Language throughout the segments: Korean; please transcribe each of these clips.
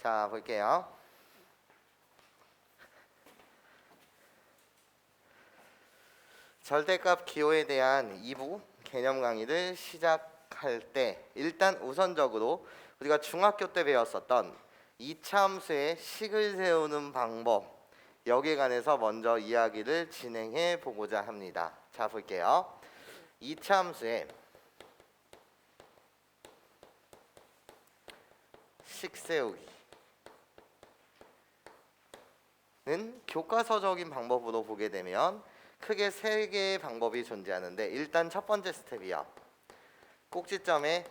자, 볼게요. 절대값 기호에 대한 2부 개념 강의를 시작할 때 일단 우선적으로 우리가 중학교 때 배웠었던 이차함수의 식을 세우는 방법, 여기에 관해서 먼저 이야기를 진행해 보고자 합니다. 자, 볼게요. 이차함수의 식 세우기는 교과서적인 방법으로 보게 되면 크게 세 개의 방법이 존재하는데, 일단 첫 번째 스텝이요. 꼭지점에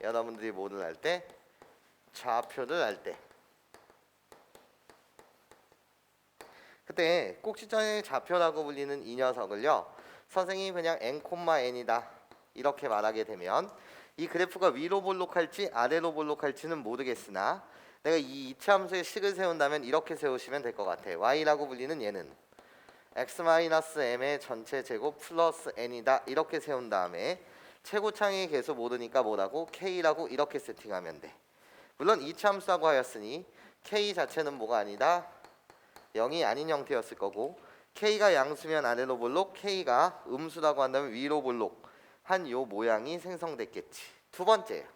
여러분들이 뭐를 할 때? 좌표를 할 때. 그때 꼭지점의 좌표라고 불리는 이 녀석을요, 선생님이 그냥 n,n이다 이렇게 말하게 되면 이 그래프가 위로 볼록할지 아래로 볼록할지는 모르겠으나 내가 이 이차함수의 식을 세운다면 이렇게 세우시면 될 것 같아. y라고 불리는 얘는 x-m의 전체 제곱 플러스 n이다 이렇게 세운 다음에 최고창의 개수 모르니까 뭐라고? k라고 이렇게 세팅하면 돼. 물론 이차함수라고 하였으니 k 자체는 뭐가 아니다? 0이 아닌 형태였을 거고, k가 양수면 아래로 볼록, k가 음수라고 한다면 위로 볼록 한 요 모양이 생성됐겠지. 두 번째,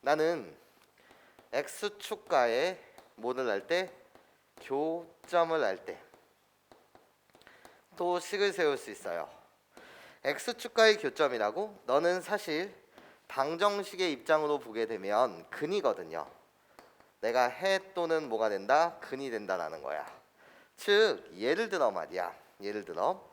나는 x축과에 뭐를 할 때? 교점을 할 때 또 식을 세울 수 있어요. x축과의 교점이라고? 너는 사실 방정식의 입장으로 보게 되면 근이거든요. 내가 해 또는 뭐가 된다? 근이 된다라는 거야. 즉 예를 들어 말이야, 예를 들어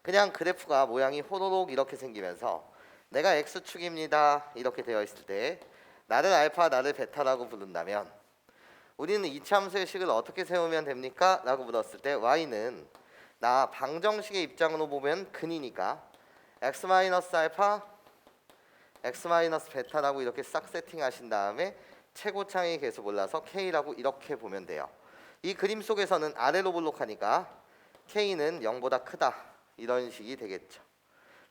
그냥 그래프가 모양이 호로록 이렇게 생기면서 내가 x축입니다 이렇게 되어 있을 때 나를 알파 나를 베타라고 부른다면 우리는 이차함수의 식을 어떻게 세우면 됩니까? 라고 물었을 때 y는 나 방정식의 입장으로 보면 근이니까 x-알파 x-베타라고 이렇게 싹 세팅하신 다음에 최고창의 개수 몰라서 k라고 이렇게 보면 돼요. 이 그림 속에서는 아래로 볼록하니까 k는 0보다 크다 이런 식이 되겠죠.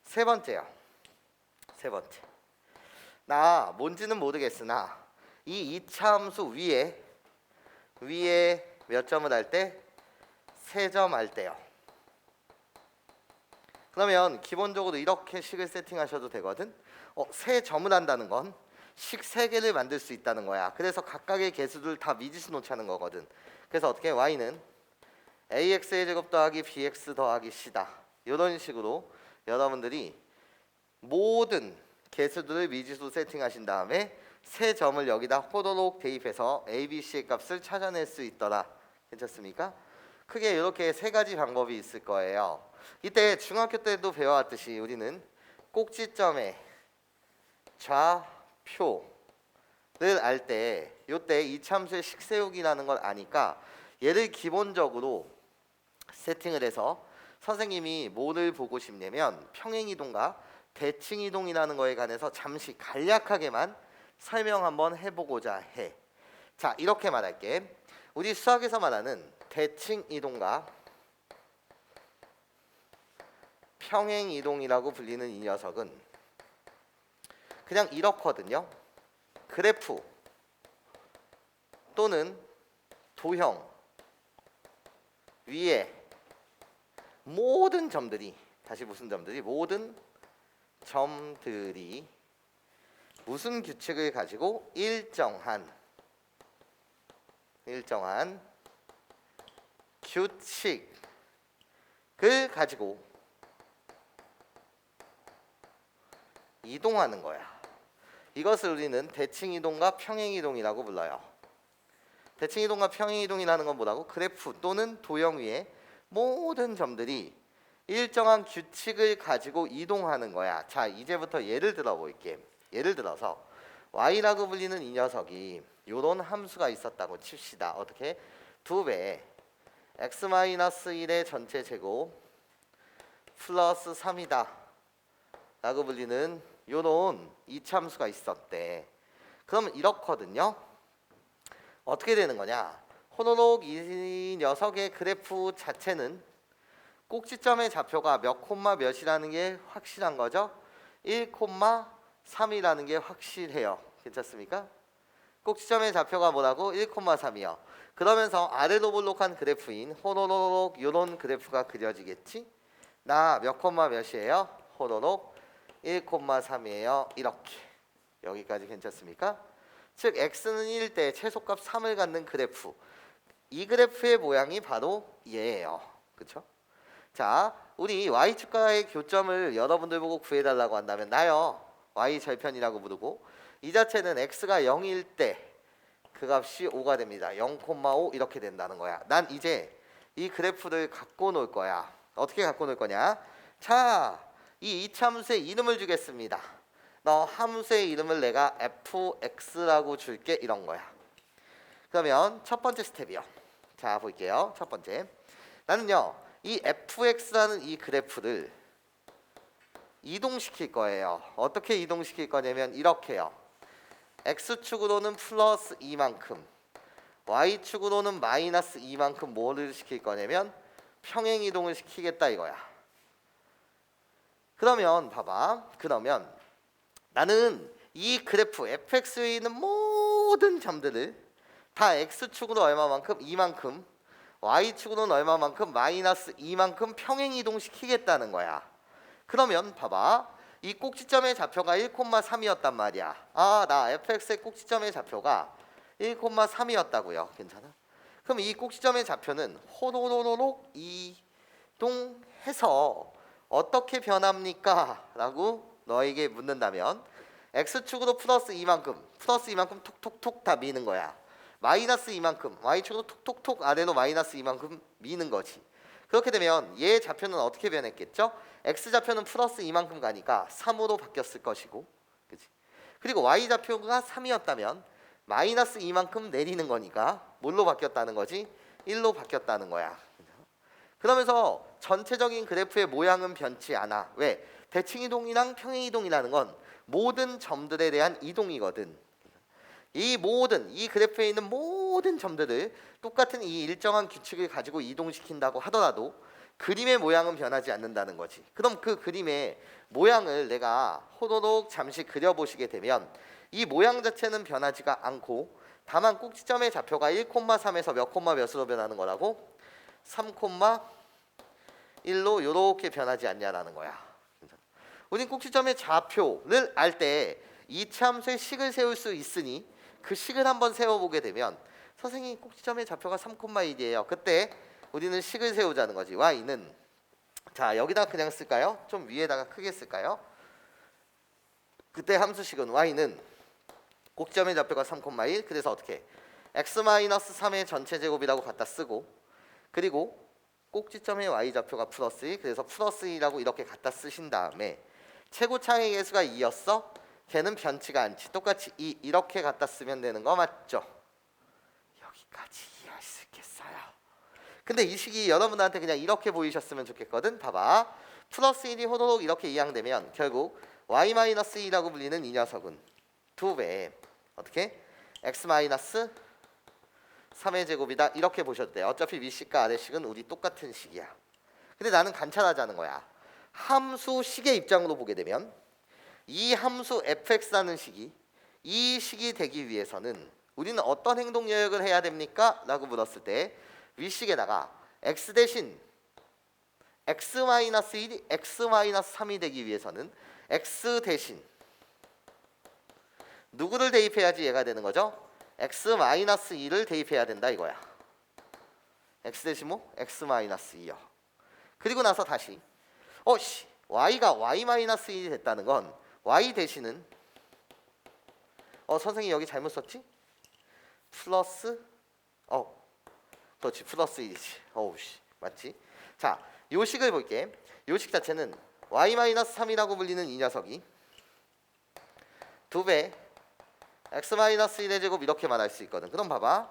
세 번째, 나 뭔지는 모르겠으나 이 이차함수 위에 몇 점을 할 때? 3점 할 때요. 그러면 기본적으로 이렇게 식을 세팅하셔도 되거든. 세 점을 한다는 건 식 3개를 만들 수 있다는 거야. 그래서 각각의 개수들 다 미지수 놓자는 거거든. 그래서 어떻게? y는 ax의 제곱 더하기 bx 더하기 c다 이런 식으로 여러분들이 모든 개수들을 미지수 세팅하신 다음에 세 점을 여기다 호도록 대입해서 a, b, c의 값을 찾아낼 수 있더라. 괜찮습니까? 크게 이렇게 세 가지 방법이 있을 거예요. 이때 중학교 때도 배워왔듯이 우리는 꼭지점에 좌표를 알 때 요때 이차함수의 식 세우기라는 걸 아니까 얘를 기본적으로 세팅을 해서 선생님이 뭐를 보고 싶냐면 평행이동과 대칭이동이라는 거에 관해서 잠시 간략하게만 설명 한번 해보고자 해. 자, 이렇게 말할게. 우리 수학에서 말하는 대칭이동과 평행이동이라고 불리는 이 녀석은 그냥 이렇거든요. 그래프 또는 도형 위에 모든 점들이, 다시 무슨 점들이? 모든 점들이 무슨 규칙을 가지고 일정한 규칙을 가지고 이동하는 거야. 이것을 우리는 대칭이동과 평행이동이라고 불러요. 대칭이동과 평행이동이라는 건 뭐라고? 그래프 또는 도형 위에 모든 점들이 일정한 규칙을 가지고 이동하는 거야. 자, 이제부터 예를 들어 볼게. 예를 들어서 y라고 불리는 이 녀석이 요런 함수가 있었다고 칩시다. 어떻게? 2배 x-1의 전체 제곱 플러스 3이다 라고 불리는 요런 이차함수가 있었대. 그러면 이렇거든요. 어떻게 되는 거냐? 호로록 이 녀석의 그래프 자체는 꼭지점의 좌표가 몇 콤마 몇이라는 게 확실한 거죠. 1,3이라는 게 확실해요. 괜찮습니까? 꼭지점의 좌표가 뭐라고? 1,3이요. 그러면서 아래로 볼록한 그래프인 호로록 요런 그래프가 그려지겠지? 나 몇 콤마 몇이에요? 호로록 1,3이에요. 이렇게. 여기까지 괜찮습니까? 즉 x는 1일 때 최소값 3을 갖는 그래프. 이 그래프의 모양이 바로 얘예요. 그렇죠? 자, 우리 y축과의 교점을 여러분들 보고 구해달라고 한다면 나요. y 절편이라고 부르고 이 자체는 x가 0일 때 그 값이 5가 됩니다. 0,5 이렇게 된다는 거야. 난 이제 이 그래프를 갖고 놀 거야. 어떻게 갖고 놀 거냐? 자, 이 이차함수의 이름을 주겠습니다. 너 함수의 이름을 내가 fx라고 줄게 이런 거야. 그러면 첫 번째 스텝이요. 자, 볼게요. 첫 번째. 나는요. 이 fx라는 이 그래프를 이동시킬 거예요. 어떻게 이동시킬 거냐면 이렇게요. x축으로는 플러스 2만큼 y축으로는 마이너스 2만큼 뭐를 시킬 거냐면 평행이동을 시키겠다 이거야. 그러면 봐봐. 그러면 나는 이 그래프 fx에 있는 모든 점들을 다 x축으로 얼마만큼? 2만큼 y축으로는 얼마만큼? 마이너스 2만큼 평행이동 시키겠다는 거야. 그러면 봐봐. 이 꼭지점의 좌표가 1,3이었단 말이야. 아, 나 fx의 꼭지점의 좌표가 1,3이었다고요. 괜찮아? 그럼 이 꼭지점의 좌표는 호로로록 이동해서 어떻게 변합니까? 라고 너에게 묻는다면 x축으로 플러스 2만큼 톡톡톡 다 미는 거야. 마이너스 2만큼 y축으로 톡톡톡 아래로 마이너스 2만큼 미는 거지. 그렇게 되면 얘 좌표는 어떻게 변했겠죠? x좌표는 플러스 2만큼 가니까 3으로 바뀌었을 것이고, 그치? 그리고 y좌표가 3이었다면 마이너스 2만큼 내리는 거니까 뭘로 바뀌었다는 거지? 1로 바뀌었다는 거야. 그러면서 전체적인 그래프의 모양은 변치 않아. 왜? 대칭이동이랑 평행이동이라는 건 모든 점들에 대한 이동이거든. 이 그래프에 있는 모든 점들을 똑같은 이 일정한 규칙을 가지고 이동시킨다고 하더라도 그림의 모양은 변하지 않는다는 거지. 그럼 그 그림의 모양을 내가 호로록 잠시 그려보시게 되면 이 모양 자체는 변하지가 않고 다만 꼭지점의 좌표가 1,3에서 몇 콤마 몇으로 변하는 거라고? 3,1로 이렇게 변하지 않냐라는 거야. 우린 꼭지점의 좌표를 알 때 이차함수의 식을 세울 수 있으니 그 식을 한번 세워보게 되면 선생님 꼭지점의 좌표가 3,1이에요. 그때 우리는 식을 세우자는 거지. y는 자 여기다 그냥 쓸까요? 좀 위에다가 크게 쓸까요? 그때 함수식은 y는 꼭지점의 좌표가 3,1 그래서 어떻게 x-3의 전체 제곱이라고 갖다 쓰고 그리고 꼭지점의 y좌표가 플러스 2 그래서 플러스 2라고 이렇게 갖다 쓰신 다음에 최고차의 개수가 2였어? 걔는 변치가 않지. 똑같이 이렇게 갖다 쓰면 되는 거 맞죠? 여기까지 이해할 수 있겠어요? 근데 이 식이 여러분한테 그냥 이렇게 보이셨으면 좋겠거든. 봐봐. 플러스 1이 호로록 이렇게 이항되면 결국 y-2라고 불리는 이 녀석은 2배 어떻게? x-3의 제곱이다. 이렇게 보셔도 돼요. 어차피 위식과 아래식은 우리 똑같은 식이야. 근데 나는 관찰하자는 거야. 함수식의 입장으로 보게 되면 이 함수 fx라는 식이 이 식이 되기 위해서는 우리는 어떤 행동 요약을 해야 됩니까? 라고 물었을 때 위식에다가 x 대신 x-1이 x-3이 되기 위해서는 x 대신 누구를 대입해야지 얘가 되는 거죠? x-2를 대입해야 된다 이거야. x 대신 뭐? x-2요. 그리고 나서 다시 y가 y-1이 됐다는 건 y 대신은 선생님 여기 잘못 썼지? 플러스 그렇지 플러스 1이지. 맞지? 자, 요 식을 볼게. 요 식 자체는 y-3이라고 불리는 이 녀석이 2배 x-1의 제곱 이렇게 말할 수 있거든. 그럼 봐봐.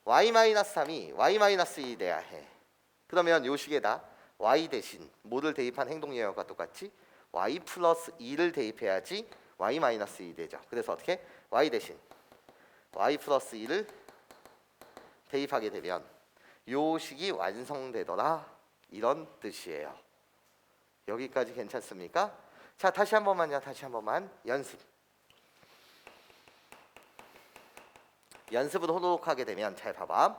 y-3이 y-2 돼야 해. 그러면 요 식에다 y 대신 뭐를 대입한 행동 예열과 똑같이 y 플러스 2를 대입해야지 y-2 되죠. 그래서 어떻게? y 대신 y 플러스 2를 대입하게 되면 요 식이 완성되더라. 이런 뜻이에요. 여기까지 괜찮습니까? 자, 다시 한 번만요. 다시 한 번만 연습. 연습을 하도록 하게 되면 잘 봐봐.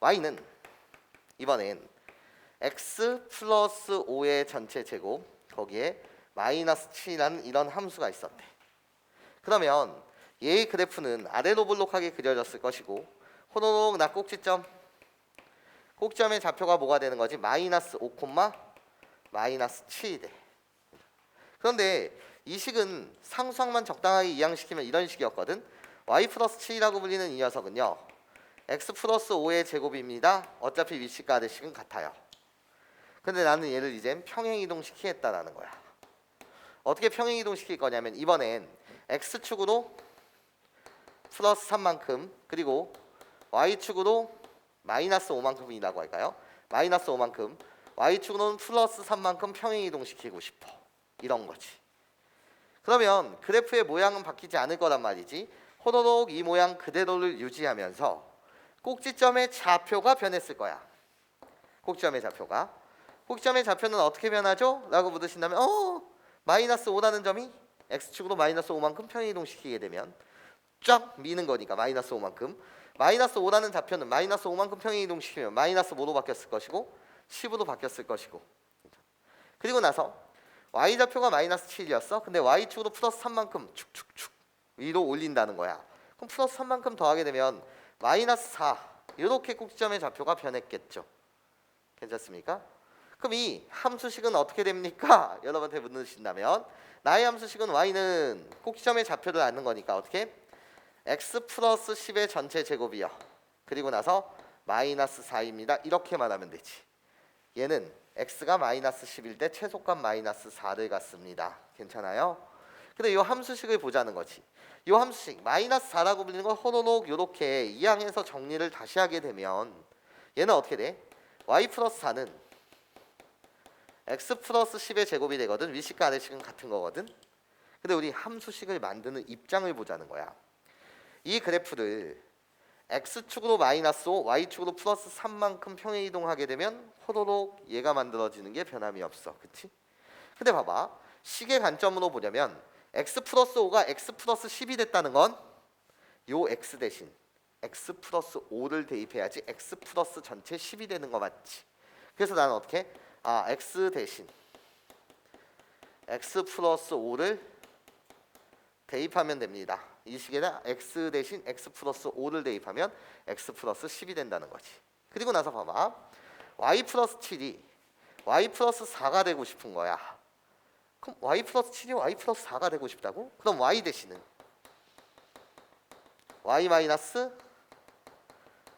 y는 이번엔 x 플러스 5의 전체 제곱 거기에 마이너스 7이라는 이런 함수가 있었대. 그러면 얘의 그래프는 아래로 볼록하게 그려졌을 것이고 호로록 나 꼭지점의 좌표가 뭐가 되는 거지? 마이너스 5, 마이너스 7이 돼. 그런데 이 식은 상수항만 적당하게 이항시키면 이런 식이었거든. y 플러스 7이라고 불리는 이 녀석은요 x 플러스 5의 제곱입니다. 어차피 위식과 아래식은 같아요. 근데 나는 얘를 이제 평행이동시키겠다라는 거야. 어떻게 평행이동시킬 거냐면 이번엔 x축으로 플러스 3만큼 그리고 y축으로 마이너스 5만큼이라고 할까요? 마이너스 5만큼 y축으로는 플러스 3만큼 평행이동시키고 싶어. 이런 거지. 그러면 그래프의 모양은 바뀌지 않을 거란 말이지. 호로록 이 모양 그대로를 유지하면서 꼭지점의 좌표가 변했을 거야. 꼭지점의 좌표는 어떻게 변하죠? 라고 묻으신다면 마이너스 5라는 점이 x축으로 마이너스 5만큼 평행이동시키게 되면 쫙 미는 거니까 마이너스 5만큼 마이너스 5라는 좌표는 마이너스 5만큼 평행이동시키면 마이너스 5로 바뀌었을 것이고 10으로 바뀌었을 것이고 그리고 나서 y좌표가 마이너스 7이었어. 근데 y축으로 플러스 3만큼 축축축 위로 올린다는 거야. 그럼 플러스 3만큼 더하게 되면 마이너스 4 이렇게 꼭지점의 좌표가 변했겠죠. 괜찮습니까? 그럼 이 함수식은 어떻게 됩니까? 여러분한테 묻는다면 나의 함수식은 y는 꼭지점의 좌표를 아는 거니까 어떻게? x 플러스 10의 전체 제곱이요. 그리고 나서 마이너스 4입니다. 이렇게 말하면 되지. 얘는 x가 마이너스 10일 때 최소값 마이너스 4를 갖습니다. 괜찮아요? 근데 이 함수식을 보자는 거지. 이 함수식 마이너스 4라고 불리는 걸 호로록 이렇게 이항해서 정리를 다시 하게 되면 얘는 어떻게 돼? y 플러스 4는 x 플러스 10의 제곱이 되거든. 위식과 아래식은 같은 거거든. 근데 우리 함수식을 만드는 입장을 보자는 거야. 이 그래프를 x축으로 마이너스 5, y축으로 플러스 3만큼 평행이동하게 되면 호로록 얘가 만들어지는 게 변함이 없어. 그치? 근데 봐봐. 식의 관점으로 보려면 x 플러스 5가 x 플러스 10이 됐다는 건 요 x 대신 x 플러스 5를 대입해야지 x 플러스 전체 10이 되는 거 맞지? 그래서 나는 어떻게? x 대신 x 플러스 5를 대입하면 됩니다. 이 식에다 x 대신 x 플러스 5를 대입하면 x 플러스 10이 된다는 거지. 그리고 나서 봐봐. y 플러스 7이 y 플러스 4가 되고 싶은 거야. 그럼 y 플러스 7이 y 플러스 4가 되고 싶다고? 그럼 y 대신은 y 마이너스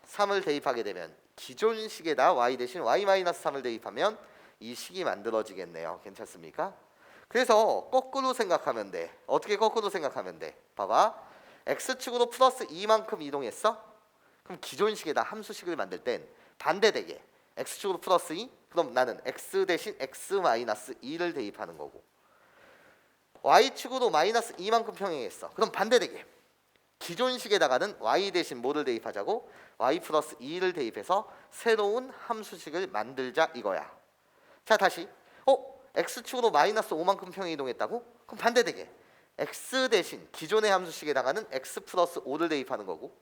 3을 대입하게 되면 기존 식에다 y 대신 y 마이너스 3을 대입하면 이 식이 만들어지겠네요. 괜찮습니까? 그래서 거꾸로 생각하면 돼. 어떻게 거꾸로 생각하면 돼? 봐봐. x축으로 플러스 2만큼 이동했어? 그럼 기존 식에다 함수식을 만들 땐 반대되게 x축으로 플러스 2? 그럼 나는 x 대신 x 마이너스 2를 대입하는 거고 y축으로 마이너스 2만큼 평행했어. 그럼 반대되게 기존 식에다가는 y 대신 뭐를 대입하자고? y 플러스 2를 대입해서 새로운 함수식을 만들자 이거야. 자 다시 x축으로 마이너스 5만큼 평행이동했다고? 그럼 반대되게 x 대신 기존의 함수식에다가는 x 플러스 5를 대입하는 거고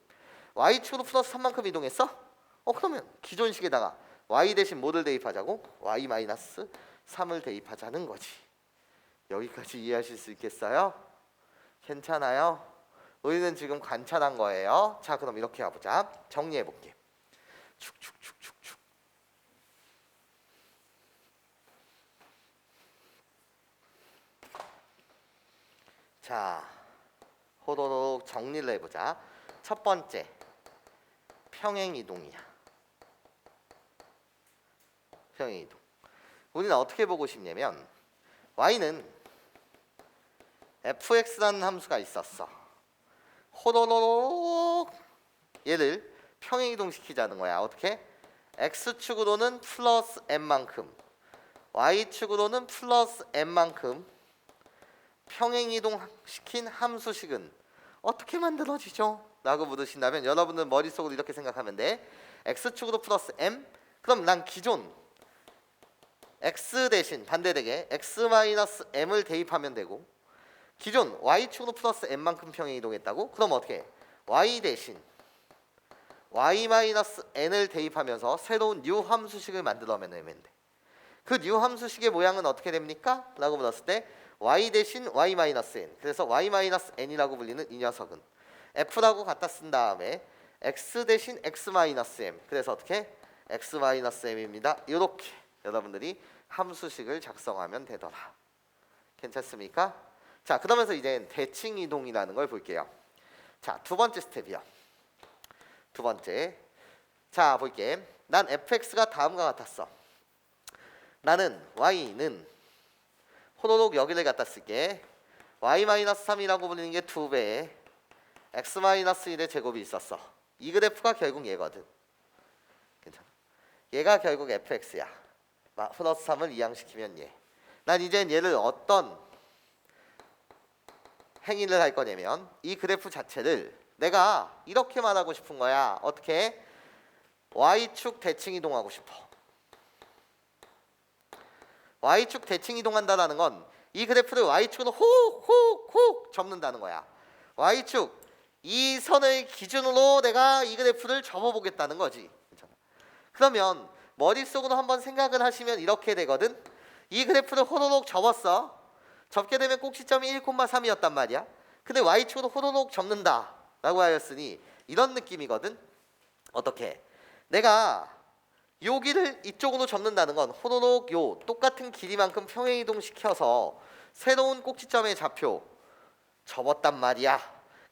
y축으로 플러스 3만큼 이동했어? 그러면 기존 식에다가 y 대신 뭐를 대입하자고? y 마이너스 3을 대입하자는 거지. 여기까지 이해하실 수 있겠어요? 괜찮아요? 우리는 지금 관찰한 거예요. 자 그럼 이렇게 가보자. 정리해 볼게. 축축축축축. 자, 호로록 정리를 해보자. 첫 번째, 평행이동이야. 평행이동. 우리는 어떻게 보고 싶냐면 y는 fx라는 함수가 있었어. 호로록 얘를 평행이동시키자는 거야. 어떻게? x축으로는 플러스 m만큼 y축으로는 플러스 m만큼 평행이동시킨 함수식은 어떻게 만들어지죠? 라고 물으신다면 여러분은 머릿속으로 이렇게 생각하면 돼. x축으로 플러스 m 그럼 난 기존 x 대신 반대되게 x 마이너스 m을 대입하면 되고 기존 y축으로 플러스 m만큼 평행이동했다고? 그럼 어떻게 해? y 대신 y-n을 대입하면서 새로운 new 함수식을 만들어내면 돼. 그 new 함수식의 모양은 어떻게 됩니까? 라고 물었을 때 y 대신 y-n. 그래서 y-n이라고 불리는 이 녀석은 f라고 갖다 쓴 다음에 x 대신 x-m. 그래서 어떻게? x-m입니다. 이렇게 여러분들이 함수식을 작성하면 되더라. 괜찮습니까? 자, 그러면서 이제 대칭 이동이라는 걸 볼게요. 자, 두 번째 스텝이요. 두 번째. 자, 볼게. 난 fx가 다음과 같았어. 나는 y는 호로록 여기를 갖다 쓸게. y-3이라고 불리는 게 2배에 x-1의 제곱이 있었어. 이 그래프가 결국 얘거든. 괜찮아? 얘가 결국 fx야. 플러스 3을 이항시키면 얘. 난 이제 얘를 어떤 행위를 할 거냐면 이 그래프 자체를 내가 이렇게 말하고 싶은 거야. 어떻게? y축 대칭 이동하고 싶어. y축 대칭 이동한다라는 건 이 그래프를 y축으로 훅훅훅 접는다는 거야. y축 이 선을 기준으로 내가 이 그래프를 접어보겠다는 거지. 그러면 머릿속으로 한번 생각을 하시면 이렇게 되거든. 이 그래프를 호로록 접었어. 접게 되면 꼭지점이 1,3이었단 말이야. 근데 y축으로 호로록 접는다 라고 하였으니 이런 느낌이거든. 어떻게? 내가 여기를 이쪽으로 접는다는 건 호로록 요 똑같은 길이만큼 평행이동 시켜서 새로운 꼭지점의 좌표 접었단 말이야.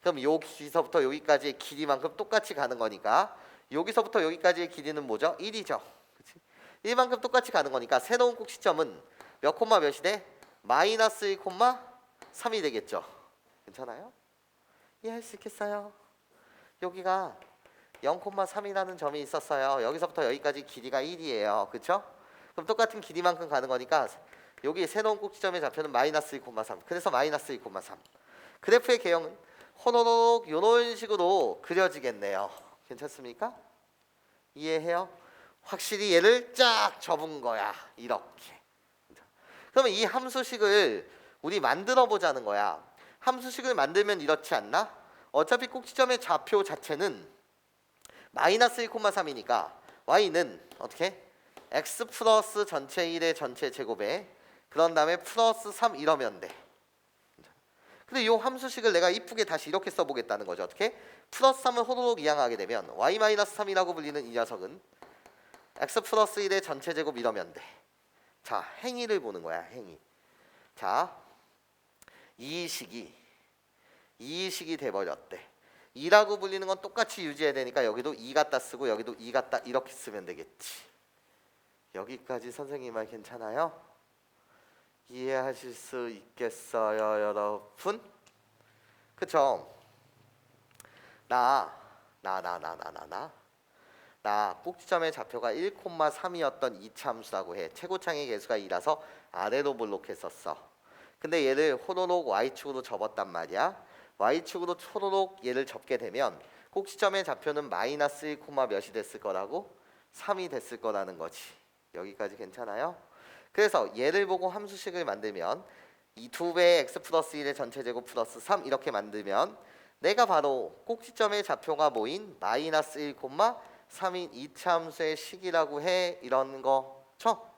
그럼 여기서부터 여기까지의 길이만큼 똑같이 가는 거니까 여기서부터 여기까지의 길이는 뭐죠? 1이죠. 그치? 1만큼 똑같이 가는 거니까 새로운 꼭지점은 몇 콤마 몇이 돼? 마이너스 1 콤마 3이 되겠죠. 괜찮아요? 이해할 수 있겠어요? 여기가 0,3이라는 점이 있었어요. 여기서부터 여기까지 길이가 1이에요. 그렇죠? 그럼 똑같은 길이만큼 가는 거니까 여기 새로운 꼭지점의 좌표는 마이너스 2,3. 그래서 마이너스 2,3. 그래프의 개형은 호로록 이런 식으로 그려지겠네요. 괜찮습니까? 이해해요? 확실히 얘를 쫙 접은 거야. 이렇게. 그러면 이 함수식을 우리 만들어 보자는 거야. 함수식을 만들면 이렇지 않나? 어차피 꼭지점의 좌표 자체는 마이너스 1,3이니까 y는 어떻게? x 플러스 전체 1의 전체 제곱에 그런 다음에 플러스 3 이러면 돼. 근데 이 함수식을 내가 이쁘게 다시 이렇게 써보겠다는 거죠. 어떻게? 플러스 3을 호로록 이항하게 되면 y-3이라고 불리는 이 녀석은 x 플러스 1의 전체 제곱 이러면 돼. 자, 행위를 보는 거야. 행위. 자, 이 식이 돼버렸대. 2라고 불리는 건 똑같이 유지해야 되니까 여기도 2 갖다 쓰고 여기도 2 갖다 이렇게 쓰면 되겠지. 여기까지 선생님 말 괜찮아요? 이해하실 수 있겠어요, 여러분? 그쵸? 나 꼭지점의 좌표가 1,3이었던 이차 함수라고 해. 최고창의 개수가 2라서 아래로 볼록했었어. 근데 얘를 호로록 y축으로 접었단 말이야. y축으로 호로록 얘를 접게 되면 꼭지점의 좌표는 마이너스 1, 몇이 됐을 거라고? 3이 됐을 거라는 거지. 여기까지 괜찮아요? 그래서 얘를 보고 함수식을 만들면 이 2배의 x 플러스 1의 전체 제곱 플러스 3 이렇게 만들면 내가 바로 꼭지점의 좌표가 뭐인 마이너스 1, 3인 2차 함수의 식이라고 해. 이런 거죠?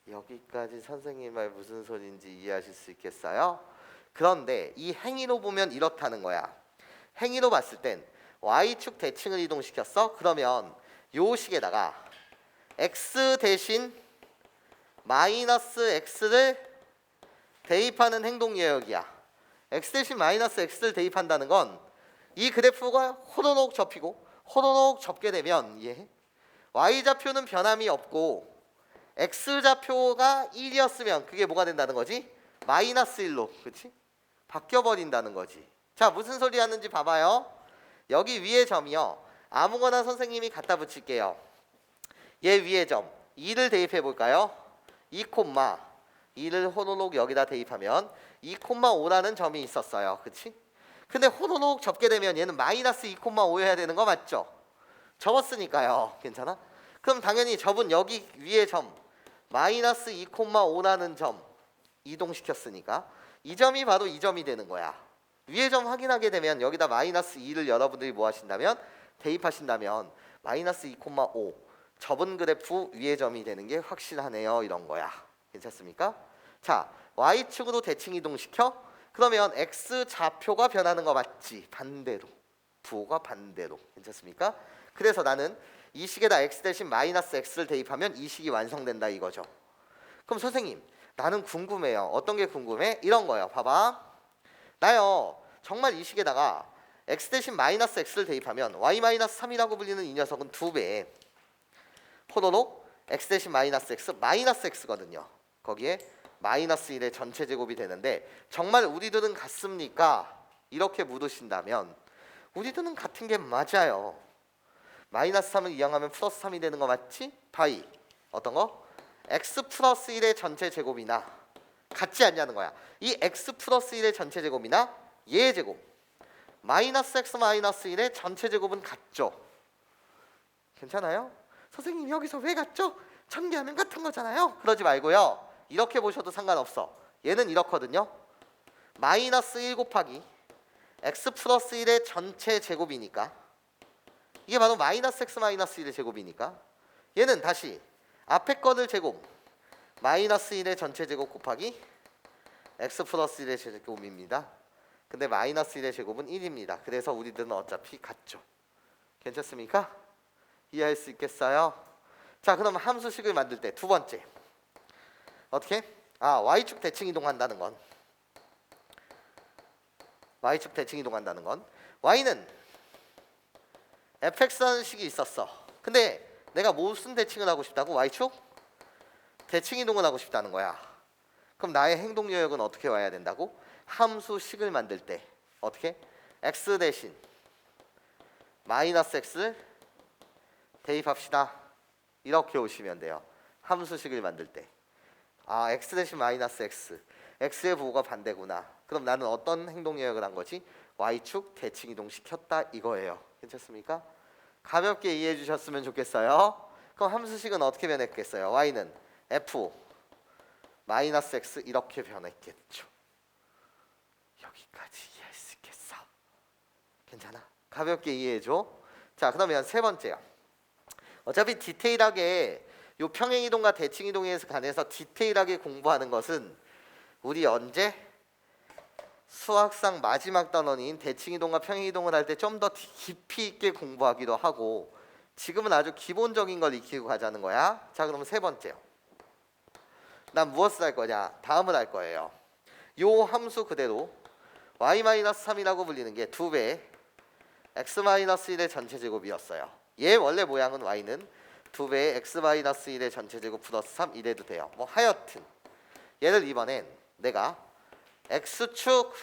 여기까지 선생님 말 무슨 소리인지 이해하실 수 있겠어요? 그런데 이 행위로 보면 이렇다는 거야. 행위로 봤을 땐 y축 대칭을 이동시켰어? 그러면 요 식에다가 x 대신 마이너스 x를 대입하는 행동 예역이야. x 대신 마이너스 x를 대입한다는 건 이 그래프가 호로록 접히고 호로록 접게 되면 y좌표는 변함이 없고 x좌표가 1이었으면 그게 뭐가 된다는 거지? 마이너스 1로. 그렇지? 바뀌어버린다는 거지. 자, 무슨 소리 하는지 봐봐요. 여기 위에 점이요. 아무거나 선생님이 갖다 붙일게요. 얘 위에 점 2를 대입해 볼까요? 2, 2를 호로록 여기다 대입하면 2,5라는 점이 있었어요. 그치? 근데 호로록 접게 되면 얘는 마이너스 2,5여야 되는 거 맞죠? 접었으니까요. 괜찮아? 그럼 당연히 접은 여기 위에 점 마이너스 2,5라는 점 이동시켰으니까 이 점이 바로 이 점이 되는 거야. 위에 점 확인하게 되면 여기다 마이너스 2를 여러분들이 뭐 하신다면 대입하신다면 마이너스 2,5 접은 그래프 위의 점이 되는 게 확실하네요. 이런 거야. 괜찮습니까? 자, y축으로 대칭 이동시켜? 그러면 x 좌표가 변하는 거 맞지? 반대로. 부호가 반대로. 괜찮습니까? 그래서 나는 이 식에다 x 대신 마이너스 x를 대입하면 이 식이 완성된다 이거죠. 그럼 선생님, 나는 궁금해요. 어떤 게 궁금해? 이런 거예요. 봐봐. 나요, 정말 이 식에다가 x 대신 마이너스 x를 대입하면 y 마이너스 3이라고 불리는 이 녀석은 2배. 포도록 x 대신 마이너스 x 마이너스 x거든요. 거기에 마이너스 1의 전체 제곱이 되는데 정말 우리들은 같습니까? 이렇게 물으신다면 우리들은 같은 게 맞아요. 마이너스 3을 이항하면 플러스 3이 되는 거 맞지? 바이 어떤 거? x 플러스 1의 전체 제곱이나 같지 않냐는 거야. 이 x 플러스 1의 전체 제곱이나 얘의 제곱 마이너스 x 마이너스 1의 전체 제곱은 같죠? 괜찮아요? 선생님 여기서 왜 같죠? 전개하면 같은 거잖아요. 그러지 말고요. 이렇게 보셔도 상관없어. 얘는 이렇거든요. 마이너스 1 곱하기 x 플러스 1의 전체 제곱이니까 이게 바로 마이너스 x 마이너스 1의 제곱이니까 얘는 다시 앞에 거를 제곱 마이너스 1의 전체 제곱 곱하기 x 플러스 1의 제곱입니다. 근데 마이너스 1의 제곱은 1입니다. 그래서 우리들은 어차피 같죠. 괜찮습니까? 이해할 수 있겠어요? 자, 그럼 함수식을 만들 때 두 번째 어떻게? y축 대칭 이동한다는 건 y축 대칭 이동한다는 건 y는 fx라는 식이 있었어. 근데 내가 무슨 대칭을 하고 싶다고? y축 대칭 이동을 하고 싶다는 거야. 그럼 나의 행동 요역은 어떻게 와야 된다고? 함수식을 만들 때 어떻게? x 대신 마이너스 x를 대입합시다. 이렇게 오시면 돼요. 함수식을 만들 때 x 대신 마이너스 x x의 부호가 반대구나. 그럼 나는 어떤 행동 요역을 한 거지? y축 대칭 이동 시켰다 이거예요. 괜찮습니까? 가볍게 이해해 주셨으면 좋겠어요. 그럼 함수식은 어떻게 변했겠어요? y는 f 마이너스 x 이렇게 변했겠죠. 여기까지 이해할 수 있겠어? 괜찮아? 가볍게 이해해 줘. 자, 그러면 세 번째요. 어차피 디테일하게 요 평행 이동과 대칭 이동에 관해서 디테일하게 공부하는 것은 우리 언제 수학상 마지막 단원인 대칭 이동과 평행 이동을 할 때 좀 더 깊이 있게 공부하기도 하고 지금은 아주 기본적인 걸 익히고 가자는 거야. 자, 그럼 세 번째요. 난 무엇을 할 거냐? 다음을 할 거예요. 요 함수 그대로 y-3이라고 불리는 게 2배 x-1의 전체 제곱이었어요. 얘 원래 모양은 y는 2배의 x-1의 전체 제곱 플러스 3 이래도 돼요. 뭐 하여튼 얘를 이번엔 내가 x축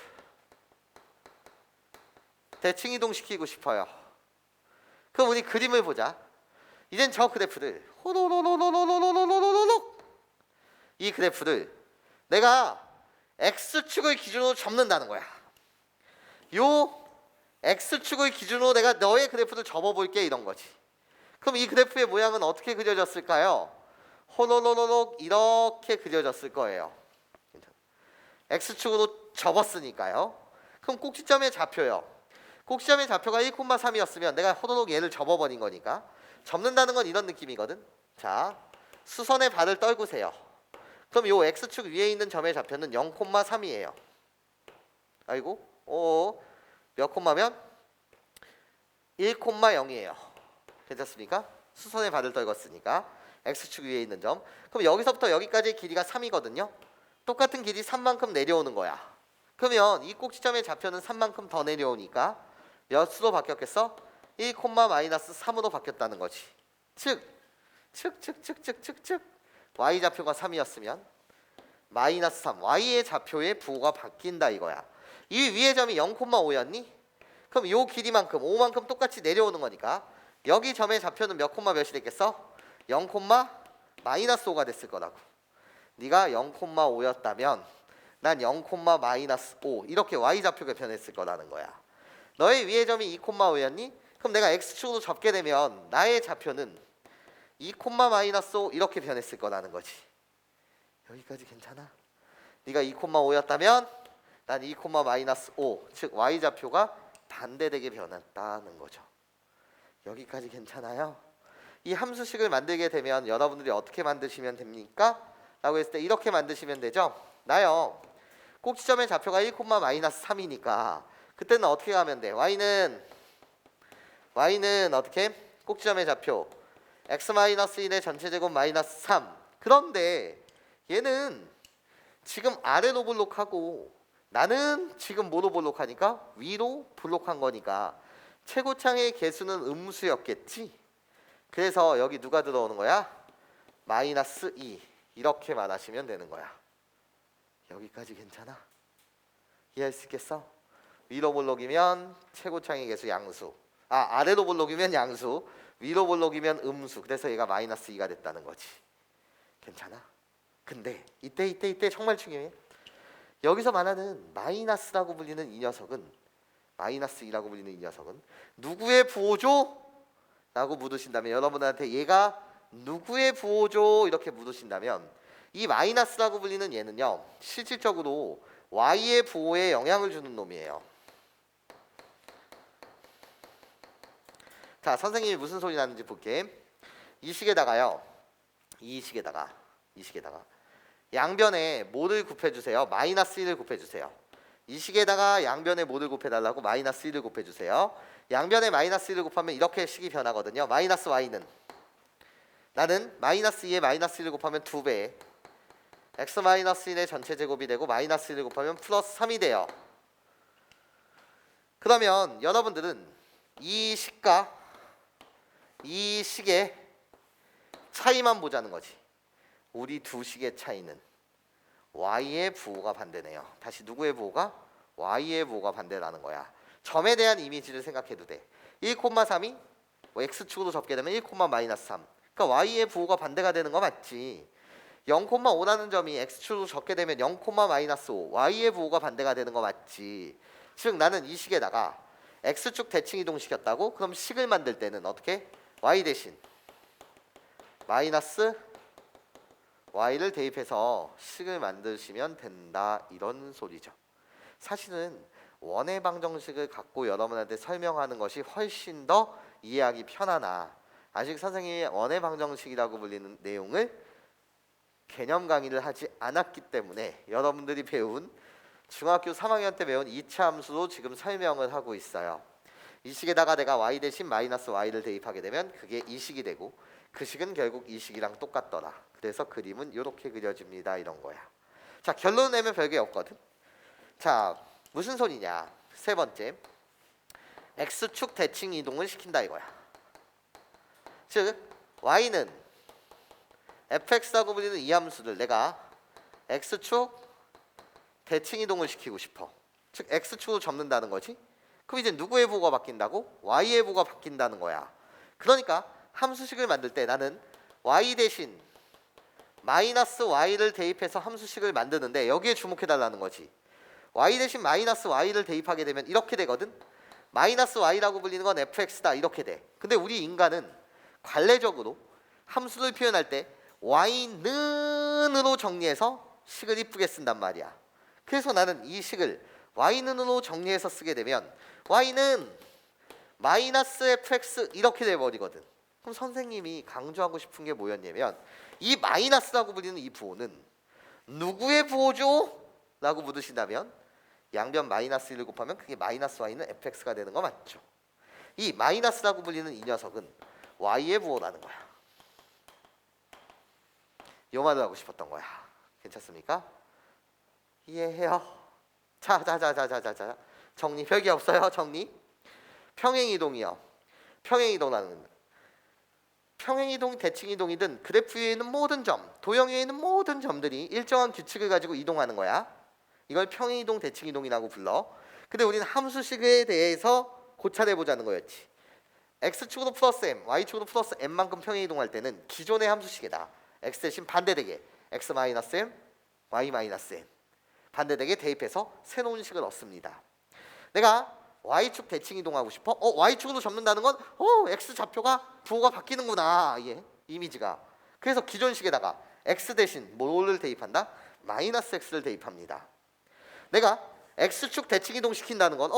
대칭 이동시키고 싶어요. 그럼 우리 그림을 보자. 이젠 저 그래프를 호로로로로로로로로로로로 이 그래프를 내가 x축을 기준으로 접는다는 거야. 요 x축을 기준으로 내가 너의 그래프를 접어볼게 이런 거지. 그럼 이 그래프의 모양은 어떻게 그려졌을까요? 호로로로로 이렇게 그려졌을 거예요. x축으로 접었으니까요. 그럼 꼭지점의 좌표요. 꼭지점의 좌표가 1,3이었으면 내가 호로록 얘를 접어버린 거니까 접는다는 건 이런 느낌이거든. 자, 수선의 발을 떨구세요. 그럼 요 x축 위에 있는 점의 좌표는 0,3이에요. 아이고, 몇 콤마면? 1,0이에요. 괜찮습니까? 수선의 발을 떨궜으니까 x축 위에 있는 점. 그럼 여기서부터 여기까지의 길이가 3이거든요. 똑같은 길이 3만큼 내려오는 거야. 그러면 이 꼭지점의 좌표는 3만큼 더 내려오니까 몇으로 바뀌었겠어? 1,-3으로 바뀌었다는 거지. 즉 y 좌표가 3이었으면 마이너스 3 y의 좌표의 부호가 바뀐다 이거야. 이 위의 점이 0,5였니? 그럼 요 길이만큼 5만큼 똑같이 내려오는 거니까 여기 점의 좌표는 몇 콤마 몇이 됐겠어? 0,-5가 됐을 거라고. 네가 0,5였다면 난 0,-5 이렇게 y 좌표가 변했을 거라는 거야. 너의 위의 점이 2,5였니? 그럼 내가 x축으로 접게 되면 나의 좌표는 2,-5 이렇게 변했을 거라는 거지. 여기까지 괜찮아? 네가 2,5였다면 난 2,-5 즉 y 좌표가 반대되게 변했다는 거죠. 여기까지 괜찮아요? 이 함수식을 만들게 되면 여러분들이 어떻게 만드시면 됩니까? 라고 했을 때 이렇게 만드시면 되죠. 나요 꼭지점의 좌표가 1, 마이너스 3이니까 그때는 어떻게 가면 돼? y는 어떻게? 꼭지점의 좌표 x-1의 전체 제곱 마이너스 3. 그런데 얘는 지금 아래로 볼록하고 나는 지금 뭐로 볼록하니까 위로 볼록한 거니까 최고창의 개수는 음수였겠지. 그래서 여기 누가 들어오는 거야? 마이너스 2 이렇게만 하시면 되는 거야. 여기까지 괜찮아? 이해할 수 있겠어? 위로 볼록이면 최고창의 개수 양수, 아래로 볼록이면 양수, 위로 볼록이면 음수. 그래서 얘가 마이너스 2가 됐다는 거지. 괜찮아? 근데 이때 정말 중요해. 여기서 말하는 마이너스라고 불리는 이 녀석은 마이너스 2라고 불리는 이 녀석은 누구의 부호죠? 라고 물으신다면 여러분한테 얘가 누구의 부호죠? 이렇게 물으신다면 이 마이너스라고 불리는 얘는요 실질적으로 y의 부호에 영향을 주는 놈이에요. 자, 선생님이 무슨 소리 나는지 볼게. 이 식에다가 양변에 뭐를 곱해주세요? 마이너스 1을 곱해주세요. 이 식에다가 양변에 뭐를 곱해달라고? 마이너스 1을 곱해주세요. 양변에 마이너스 1을 곱하면 이렇게 식이 변하거든요. 마이너스 y는 나는 마이너스 2에 마이너스 1을 곱하면 2배 x-1의 전체 제곱이 되고 마이너스 1을 곱하면 플러스 3이 돼요. 그러면 여러분들은 이 식과 이 식의 차이만 보자는 거지. 우리 두 식의 차이는 y의 부호가 반대네요. 다시 누구의 부호가? y의 부호가 반대라는 거야. 점에 대한 이미지를 생각해도 돼. 1,3이 x축으로 접게 되면 1, 마이너스 3. 그러니까 y의 부호가 반대가 되는 거 맞지. 0,5라는 점이 x축으로 접게 되면 0, 마이너스 5. y의 부호가 반대가 되는 거 맞지. 즉 나는 이 식에다가 x축 대칭 이동시켰다고? 그럼 식을 만들 때는 어떻게? y 대신 마이너스 y를 대입해서 식을 만드시면 된다 이런 소리죠. 사실은 원의 방정식을 갖고 여러분한테 설명하는 것이 훨씬 더 이해하기 편하나 아직 선생님이 원의 방정식이라고 불리는 내용을 개념 강의를 하지 않았기 때문에 여러분들이 배운 중학교 3학년 때 배운 2차 함수로 지금 설명을 하고 있어요. 이 식에다가 내가 y 대신 마이너스 y를 대입하게 되면 그게 이 식이 되고 그 식은 결국 이 식이랑 똑같더라. 그래서 그림은 이렇게 그려집니다. 이런 거야. 자, 결론 내면 별게 없거든. 자, 무슨 소리냐? 세 번째, x축 대칭 이동을 시킨다 이거야. 즉 y는 fx라고 불리는 이 함수를 내가 x축 대칭 이동을 시키고 싶어. 즉 x축으로 접는다는 거지. 그럼 이제 누구의 부호가 바뀐다고? y의 부호가 바뀐다는 거야. 그러니까 함수식을 만들 때 나는 y 대신 마이너스 y를 대입해서 함수식을 만드는데 여기에 주목해달라는 거지. y 대신 마이너스 y를 대입하게 되면 이렇게 되거든. 마이너스 y라고 불리는 건 fx다 이렇게 돼. 근데 우리 인간은 관례적으로 함수를 표현할 때 y는으로 정리해서 식을 이쁘게 쓴단 말이야. 그래서 나는 이 식을 y는으로 정리해서 쓰게 되면 y는 마이너스 fx 이렇게 돼버리거든. 그럼 선생님이 강조하고 싶은 게 뭐였냐면 이 마이너스라고 불리는 이 부호는 누구의 부호죠? 라고 묻으신다면 양변 마이너스 1을 곱하면 그게 마이너스 y는 fx가 되는 거 맞죠? 이 마이너스라고 불리는 이 녀석은 y의 부호라는 거야. 요 말을 하고 싶었던 거야. 괜찮습니까? 이해해요? 자, 정리. 별게 없어요. 정리. 평행이동이요. 평행이동, 대칭이동이든 그래프 위에 있는 모든 점, 도형 위에 있는 모든 점들이 일정한 규칙을 가지고 이동하는 거야. 이걸 평행이동, 대칭이동이라고 불러. 근데 우리는 함수식에 대해서 고찰해보자는 거였지. x축으로 플러스 m, y축으로 플러스 m만큼 평행이동할 때는 기존의 함수식에다 x 대신 반대되게 x-m, y-m 반대되게 대입해서 새로운 식을 얻습니다. 내가 y축 대칭 이동하고 싶어? y축으로 접는다는 건 x 좌표가 부호가 바뀌는구나. 예, 이미지가. 그래서 기존 식에다가 x 대신 뭐를 대입한다? 마이너스 x를 대입합니다. 내가 x축 대칭 이동 시킨다는 건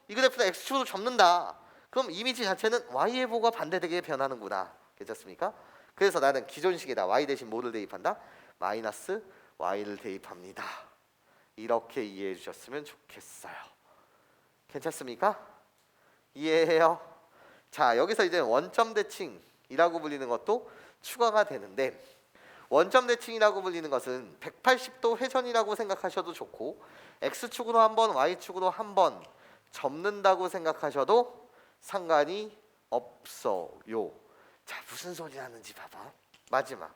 이 그래프는 x축으로 접는다. 그럼 이미지 자체는 y의 보호가 반대되게 변하는구나. 괜찮습니까? 그래서 나는 기존식에다 y 대신 뭐를 대입한다? 마이너스 y를 대입합니다. 이렇게 이해해 주셨으면 좋겠어요. 괜찮습니까? 이해해요? 자, 여기서 이제 원점 대칭이라고 불리는 것도 추가가 되는데, 원점 대칭이라고 불리는 것은 180도 회전이라고 생각하셔도 좋고, x축으로 한 번, y축으로 한 번 접는다고 생각하셔도 상관이 없어요. 자, 무슨 소리 나는지 봐봐. 마지막.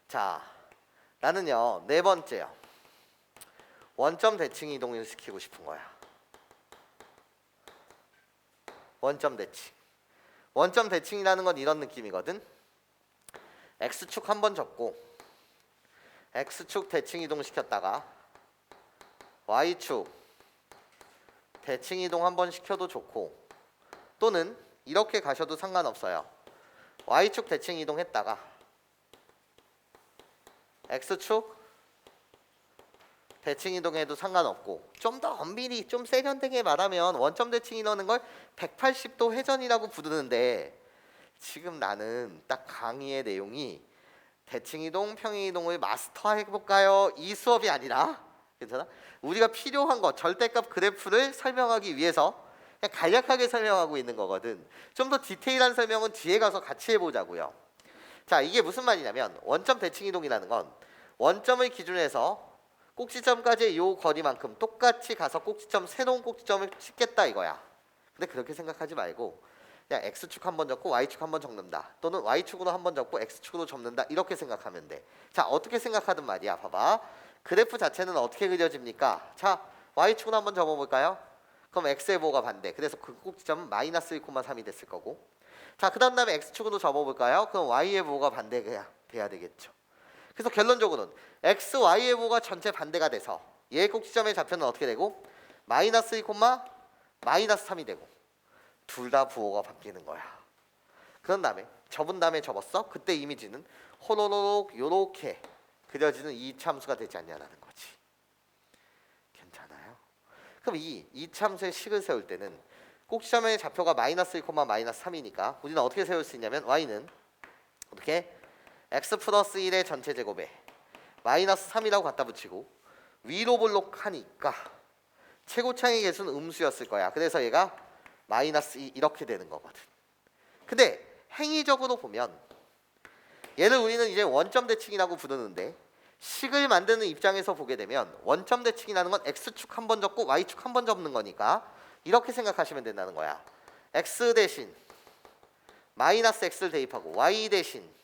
자, 나는요, 네 번째요. 원점 대칭 이동을 시키고 싶은 거야. 원점 대칭. 원점 대칭이라는 건 이런 느낌이거든. x축 한 번 접고 x축 대칭 이동 시켰다가 y축 대칭 이동 한 번 시켜도 좋고, 또는 이렇게 가셔도 상관없어요. y축 대칭 이동했다가 x축 대칭 이동해도 상관없고, 좀 더 엄밀히 좀 세련되게 말하면 원점 대칭이라는 걸 180도 회전이라고 부르는데, 지금 나는 딱 강의의 내용이 대칭 이동, 평행 이동을 마스터해 볼까요? 이 수업이 아니라, 괜찮아? 우리가 필요한 거 절대값 그래프를 설명하기 위해서 그냥 간략하게 설명하고 있는 거거든. 좀 더 디테일한 설명은 뒤에 가서 같이 해보자고요. 자, 이게 무슨 말이냐면, 원점 대칭 이동이라는 건 원점을 기준으로 해서 꼭지점까지의 요 거리만큼 똑같이 가서 꼭지점, 새로운 꼭지점을 찍겠다 이거야. 근데 그렇게 생각하지 말고 그냥 x축 한 번 접고 y축 한 번 접는다, 또는 y축으로 한 번 접고 x축으로 접는다, 이렇게 생각하면 돼. 자, 어떻게 생각하든 말이야. 봐봐. 그래프 자체는 어떻게 그려집니까? 자, y축으로 한번 접어볼까요? 그럼 x의 보호가 반대. 그래서 그 꼭지점은 마이너스 1,3이 됐을 거고. 자, 그 다음에 x축으로 접어볼까요? 그럼 y의 보호가 반대가 돼야 되겠죠. 그래서 결론적으로는 x, y의 보호가 전체 반대가 돼서 얘 꼭지점의 좌표는 어떻게 되고? 마이너스 1, 마이너스 3이 되고, 둘 다 부호가 바뀌는 거야. 그런 다음에 접은 다음에 접었어? 그때 이미지는 호로록 요렇게 그려지는 이 참수가 되지 않냐라는 거지. 괜찮아요? 그럼 이 참수의 식을 세울 때는 꼭지점의 좌표가 마이너스 1, 마이너스 3이니까 우리는 어떻게 세울 수 있냐면, y는 어떻게? x 플러스 1의 전체 제곱에 마이너스 3이라고 갖다 붙이고, 위로 볼록하니까 최고창의 개수는 음수였을 거야. 그래서 얘가 마이너스 2 이렇게 되는 거거든. 근데 행위적으로 보면 얘를 우리는 이제 원점 대칭이라고 부르는데, 식을 만드는 입장에서 보게 되면 원점 대칭이라는 건 x축 한 번 접고 y축 한 번 접는 거니까 이렇게 생각하시면 된다는 거야. x 대신 마이너스 x를 대입하고 y 대신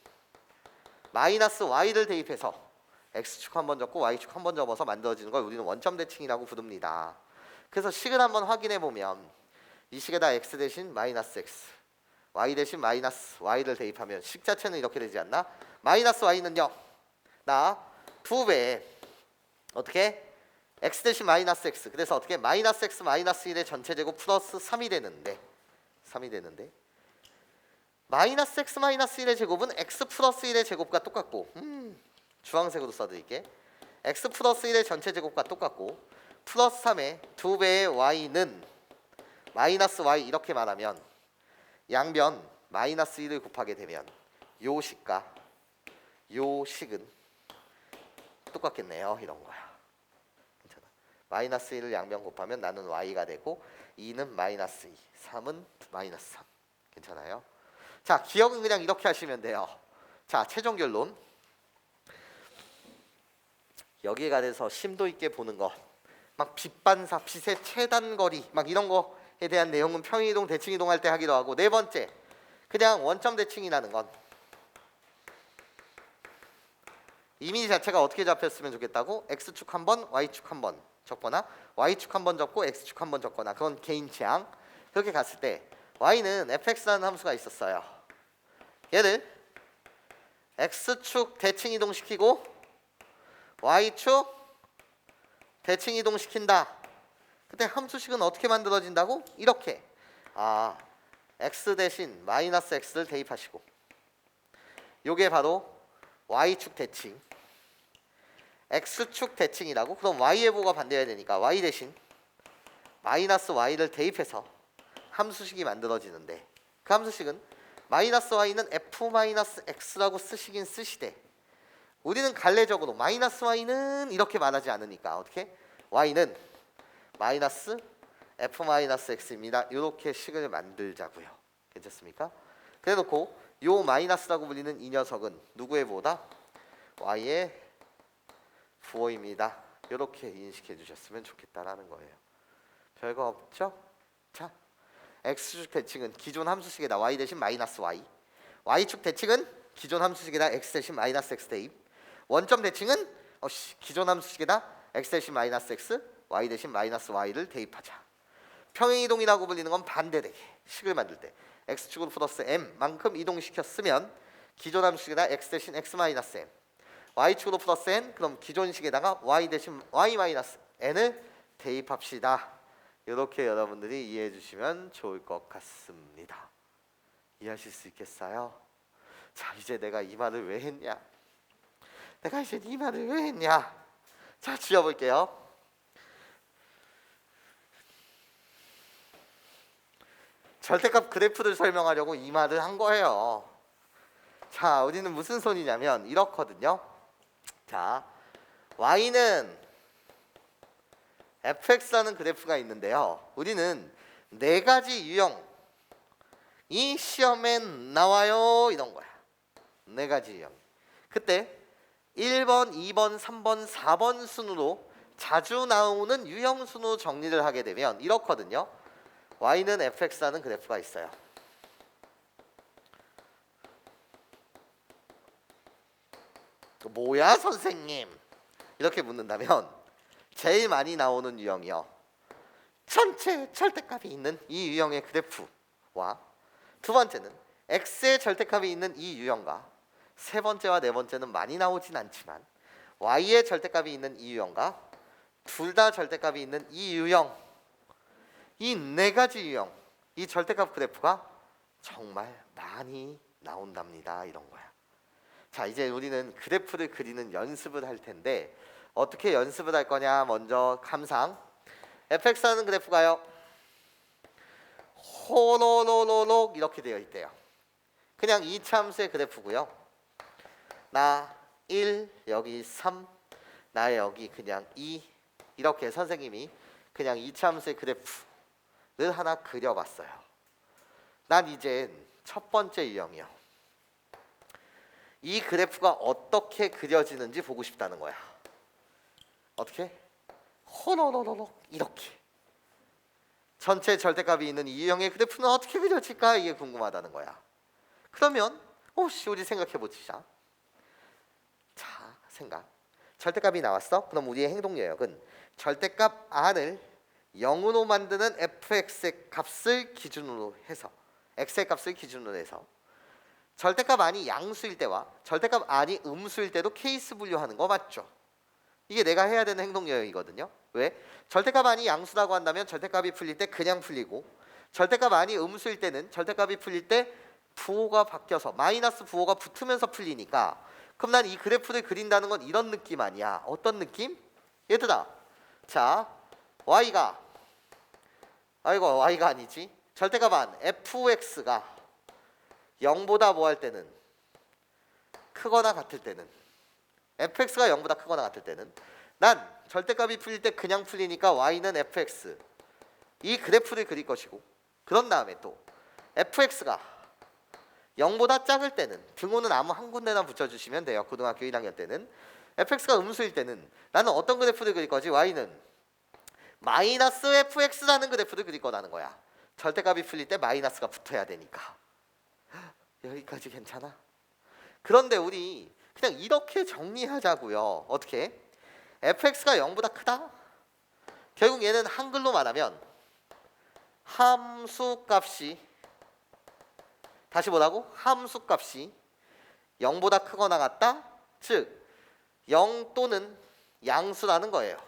마이너스 y를 대입해서 x축 한 번 접고 y축 한 번 접어서 만들어지는 걸 우리는 원점 대칭이라고 부릅니다. 그래서 식을 한번 확인해 보면 이 식에다 x 대신 마이너스 x, y 대신 마이너스 y를 대입하면 식 자체는 이렇게 되지 않나? 마이너스 y는요, 나 2배 어떻게? x 대신 마이너스 x. 그래서 어떻게? 마이너스 x 마이너스 1의 전체 제곱 플러스 3이 되는데 마이너스 x 마이너스 1의 제곱은 x 플러스 1의 제곱과 똑같고, 주황색으로 써드릴게. x 플러스 1의 전체 제곱과 똑같고, 플러스 3의 2배의 y는 마이너스 y, 이렇게 말하면 양변 마이너스 1을 곱하게 되면 요 식과 요 식은 똑같겠네요. 이런 거야. 괜찮아. 마이너스 1을 양변 곱하면 나는 y가 되고, 2는 마이너스 2, 3은 마이너스 3. 괜찮아요? 자, 기억은 그냥 이렇게 하시면 돼요. 자, 최종 결론. 여기에 관해서 심도 있게 보는 거, 막 빛반사, 빛의 최단거리, 막 이런 거에 대한 내용은 평행이동, 대칭이동 할 때 하기도 하고, 네 번째, 그냥 원점 대칭이라는 건 이미지 자체가 어떻게 잡혔으면 좋겠다고? x축 한 번, y축 한 번 적거나, y축 한 번 적고 x축 한 번 적거나, 그건 개인 취향. 그렇게 갔을 때 y는 fx라는 함수가 있었어요. 얘를 x축 대칭 이동시키고 y축 대칭 이동시킨다. 그때 함수식은 어떻게 만들어진다고? 이렇게. x 대신 마이너스 x를 대입하시고, 요게 바로 y축 대칭 x축 대칭이라고. 그럼 y의 보호가 반대여야 되니까 y 대신 마이너스 y를 대입해서 함수식이 만들어지는데, 그 함수식은 마이너스 y는 f 마이너스 x라고 쓰시긴 쓰시되 우리는 갈래적으로 마이너스 y는 이렇게 말하지 않으니까 어떻게? y는 마이너스 f 마이너스 x입니다. 이렇게 식을 만들자고요. 괜찮습니까? 그래놓고 요 마이너스라고 불리는 이 녀석은 누구의 보호다? y의 부호입니다. 이렇게 인식해 주셨으면 좋겠다라는 거예요. 별거 없죠? 자, x축 대칭은 기존 함수식에다 y 대신 마이너스 y, y축 대칭은 기존 함수식에다 x 대신 마이너스 x 대입, 원점 대칭은 기존 함수식에다 x 대신 마이너스 x, y 대신 마이너스 y를 대입하자. 평행이동이라고 불리는 건 반대되게 식을 만들 때 x축으로 플러스 m만큼 이동시켰으면 기존 함수식에다 x 대신 x 마이너스 m, y축으로 플러스 n, 그럼 기존 식에다가 y 대신 y 마이너스 n을 대입합시다. 이렇게 여러분들이 이해해 주시면 좋을 것 같습니다. 이해하실 수 있겠어요? 자, 이제 내가 이 말을 왜 했냐? 내가 이제 이 말을 왜 했냐? 자, 지워볼게요. 절대값 그래프를 설명하려고 이 말을 한 거예요. 자, 우리는 무슨 소리냐면 이렇거든요. 자, y는 fx라는 그래프가 있는데요. 우리는 네 가지 유형이 시험에 나와요. 이런 거야. 네 가지 유형. 그때 1번, 2번, 3번, 4번 순으로 자주 나오는 유형 순으로 정리를 하게 되면 이렇거든요. y는 fx라는 그래프가 있어요. 뭐야 선생님? 이렇게 묻는다면 제일 많이 나오는 유형이요, 전체 절대값이 있는 이 유형의 그래프와 두 번째는 x의 절대값이 있는 이 유형과 세 번째와 네 번째는 많이 나오진 않지만 y의 절대값이 있는 이 유형과 둘 다 절대값이 있는 이 유형, 이 네 가지 유형, 이 절대값 그래프가 정말 많이 나온답니다. 이런 거야. 자, 이제 우리는 그래프를 그리는 연습을 할 텐데 어떻게 연습을 할 거냐? 먼저 감상. fx라는 그래프가요, 호로로로록 이렇게 되어 있대요. 그냥 이차 함수의 그래프고요. 나 1, 여기 3, 나 여기 그냥 2, 이렇게 선생님이 그냥 이차 함수의 그래프를 하나 그려봤어요. 난 이제 첫 번째 유형이요, 이 그래프가 어떻게 그려지는지 보고 싶다는 거야. 어떻게? 호로로로록 이렇게 전체 절대값이 있는 이 유형의 그래프는 어떻게 그려질까? 이게 궁금하다는 거야. 그러면 혹시 우리 생각해 보자. 자, 생각. 절대값이 나왔어. 그럼 우리의 행동 영역은 절대값 R을 0으로 만드는 fx의 값을 기준으로 해서, x의 값을 기준으로 해서 절대값 R이 양수일 때와 절대값 R이 음수일 때도 케이스 분류하는 거 맞죠? 이게 내가 해야 되는 행동 영역이거든요. 왜? 절대값 R이 양수라고 한다면 절대값이 풀릴 때 그냥 풀리고, 절대값 R이 음수일 때는 절대값이 풀릴 때 부호가 바뀌어서 마이너스 부호가 붙으면서 풀리니까, 그럼 난 이 그래프를 그린다는 건 이런 느낌 아니야. 어떤 느낌? 얘들아, 자, y가 아니지. 절대값 R fx가 0보다 뭐 할 때는, 크거나 같을 때는, fx가 0보다 크거나 같을 때는 난 절대값이 풀릴 때 그냥 풀리니까 y는 fx 이 그래프를 그릴 것이고, 그런 다음에 또 fx가 0보다 작을 때는 등호는 아무 한 군데나 붙여주시면 돼요. 고등학교 1학년 때는. fx가 음수일 때는 나는 어떤 그래프를 그릴 거지? y는 마이너스 fx라는 그래프를 그릴 거라는 거야. 절대값이 풀릴 때 마이너스가 붙어야 되니까. 여기까지 괜찮아? 그런데 우리 그냥 이렇게 정리하자고요. 어떻게? fx가 0보다 크다? 결국 얘는 한글로 말하면 함수값이, 다시 뭐라고? 함수값이 0보다 크거나 같다? 즉 0 또는 양수라는 거예요.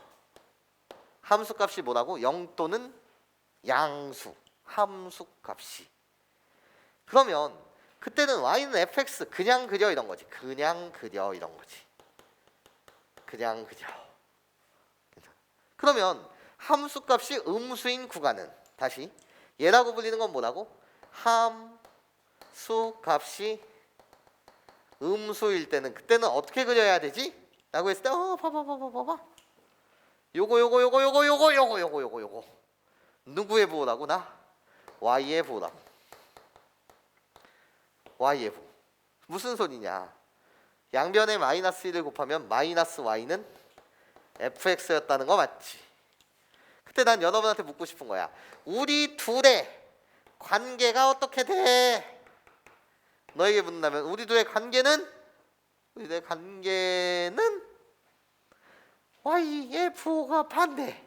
함수값이 뭐라고? 0 또는 양수, 함수값이. 그러면 그때는 y는 fx 그냥 그려 이런 거지. 그냥 그려 이런 거지. 그냥 그려. 그러면 함수값이 음수인 구간은 다시 얘라고 불리는 건 뭐라고? 함수값이 음수일 때는 그때는 어떻게 그려야 되지? 라고 했을 때 봐봐. 요거 누구의 부호라고? 나? y의 부호라고. y의 부호. 무슨 소리냐? 양변에 마이너스 1을 곱하면 마이너스 y는 fx였다는 거 맞지? 그때 난 여러분한테 묻고 싶은 거야. 우리 둘의 관계가 어떻게 돼? 너에게 묻는다면 우리 둘의 관계는 y의 부호가 반대.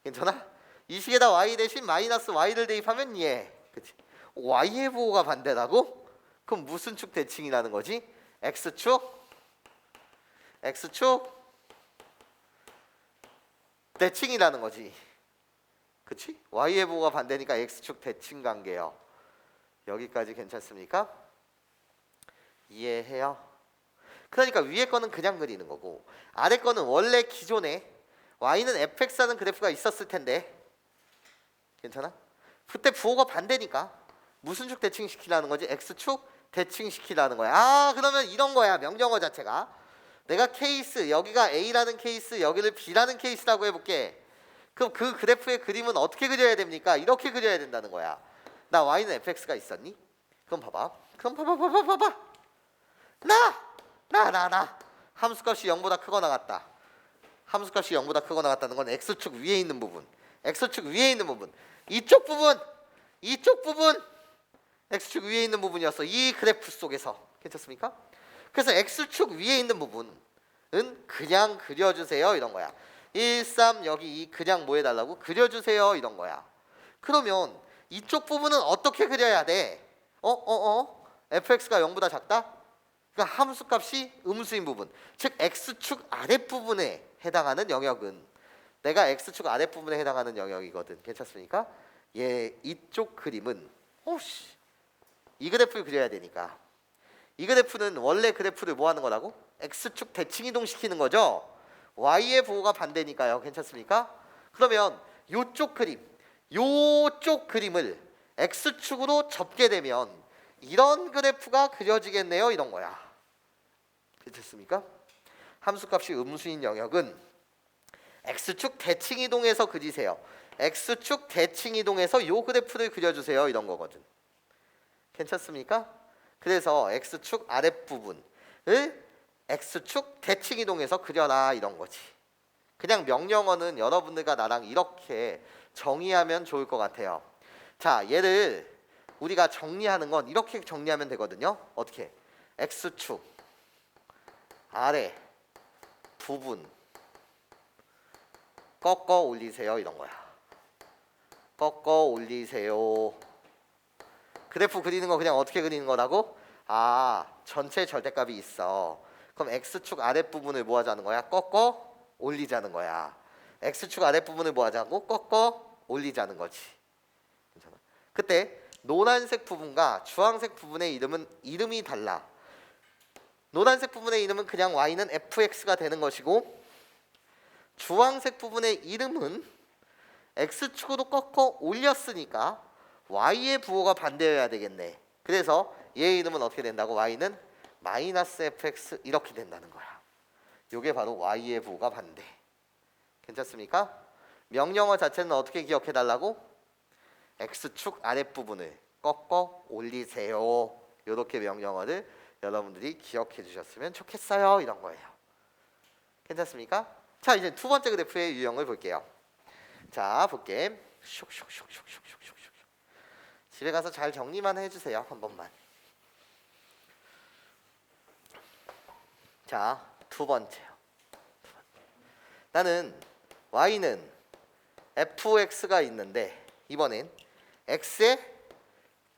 괜찮아? 이 식에다 y 대신 마이너스 y를 대입하면 얘. 그치? y의 부호가 반대라고? 그럼 무슨 축 대칭이라는 거지? x축 대칭이라는 거지. 그치? y의 부호가 반대니까 x축 대칭 관계요. 여기까지 괜찮습니까? 이해해요? 그러니까 위에 거는 그냥 그리는 거고 아래 거는 원래 기존에 y는 fx라는 그래프가 있었을 텐데 괜찮아? 그때 부호가 반대니까 무슨 축 대칭시키라는 거지? x축 대칭시키라는 거야. 아 그러면 이런 거야. 명령어 자체가 내가 케이스 여기가 A라는 케이스 여기를 B라는 케이스라고 해볼게. 그럼 그 그래프의 그림은 어떻게 그려야 됩니까? 이렇게 그려야 된다는 거야. 나 y는 fx가 있었니? 그럼 봐봐. 나 함수값이 0보다 크거나 같다. 함수값이 0보다 크거나 같다는 건 x축 위에 있는 부분. 이쪽 부분 x축 위에 있는 부분이었어. 이 그래프 속에서. 괜찮습니까? 그래서 x축 위에 있는 부분은 그냥 그려주세요 이런 거야. 1, 3 여기 이 그냥 뭐 해달라고? 그려주세요 이런 거야. 그러면 이쪽 부분은 어떻게 그려야 돼? fx가 0보다 작다? 그러니까 함수값이 음수인 부분, 즉 x축 아랫부분에 해당하는 영역은 내가 x축 아랫부분에 해당하는 영역이거든. 괜찮습니까? 이쪽 그림은 이 그래프를 그려야 되니까 이 그래프는 원래 그래프를 뭐 하는 거라고? x축 대칭 이동시키는 거죠. y의 부호가 반대니까요. 괜찮습니까? 그러면 요쪽 그림을 x축으로 접게 되면 이런 그래프가 그려지겠네요 이런 거야. 괜찮습니까? 함수값이 음수인 영역은 x축 대칭 이동해서 그리세요. x축 대칭 이동해서 요 그래프를 그려주세요 이런 거거든. 괜찮습니까? 그래서 x축 아랫부분을 x축 대칭 이동해서 그려라 이런 거지. 그냥 명령어는 여러분들과 나랑 이렇게 정의하면 좋을 것 같아요. 자, 얘를 우리가 정리하는 건 이렇게 정리하면 되거든요. 어떻게? x축 아래 부분 꺾어 올리세요 이런 거야. 꺾어 올리세요. 그래프 그리는 거 그냥 어떻게 그리는 거라고? 전체 절대값이 있어. 그럼 x축 아랫부분을 뭐 하자는 거야? 꺾어 올리자는 거야. x축 아랫부분을 뭐 하자고? 꺾어 올리자는 거지. 괜찮아? 그때 노란색 부분과 주황색 부분의 이름이 달라. 노란색 부분의 이름은 그냥 y는 fx가 되는 것이고 주황색 부분의 이름은 x축으로 꺾어 올렸으니까 y의 부호가 반대여야 되겠네. 그래서 얘의 이름은 어떻게 된다고? y는 마이너스 fx 이렇게 된다는 거야. 이게 바로 y의 부호가 반대. 괜찮습니까? 명령어 자체는 어떻게 기억해 달라고? x축 아랫부분을 꺾어 올리세요. 이렇게 명령어를 여러분들이 기억해 주셨으면 좋겠어요 이런 거예요. 괜찮습니까? 자, 이제 두 번째 그래프의 유형을 볼게요. 자, 볼게. 슉슉슉슉슉슉슉. 집에 가서 잘 정리만 해주세요 한 번만. 자, 두 번째요. 나는 y는 fx가 있는데 이번엔 x의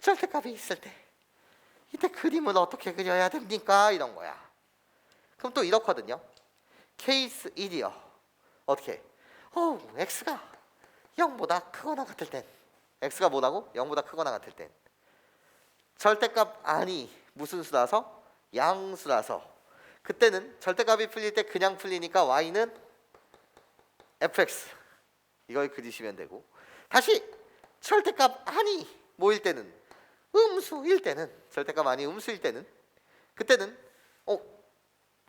절대값이 있을 때 이때 그림을 어떻게 그려야 됩니까? 이런 거야. 그럼 또 이렇거든요. 케이스 1이요. 어떻게? x가 0보다 크거나 같을 땐 x가 뭐라고? 0보다 크거나 같을 땐 절대값 아니 무슨 수라서? 양수라서. 그때는 절대값이 풀릴 때 그냥 풀리니까 y는 fx 이걸 그리시면 되고, 다시 절대값 아니 뭐일 때는, 음수일 때는, 절대값 아니 음수일 때는, 그때는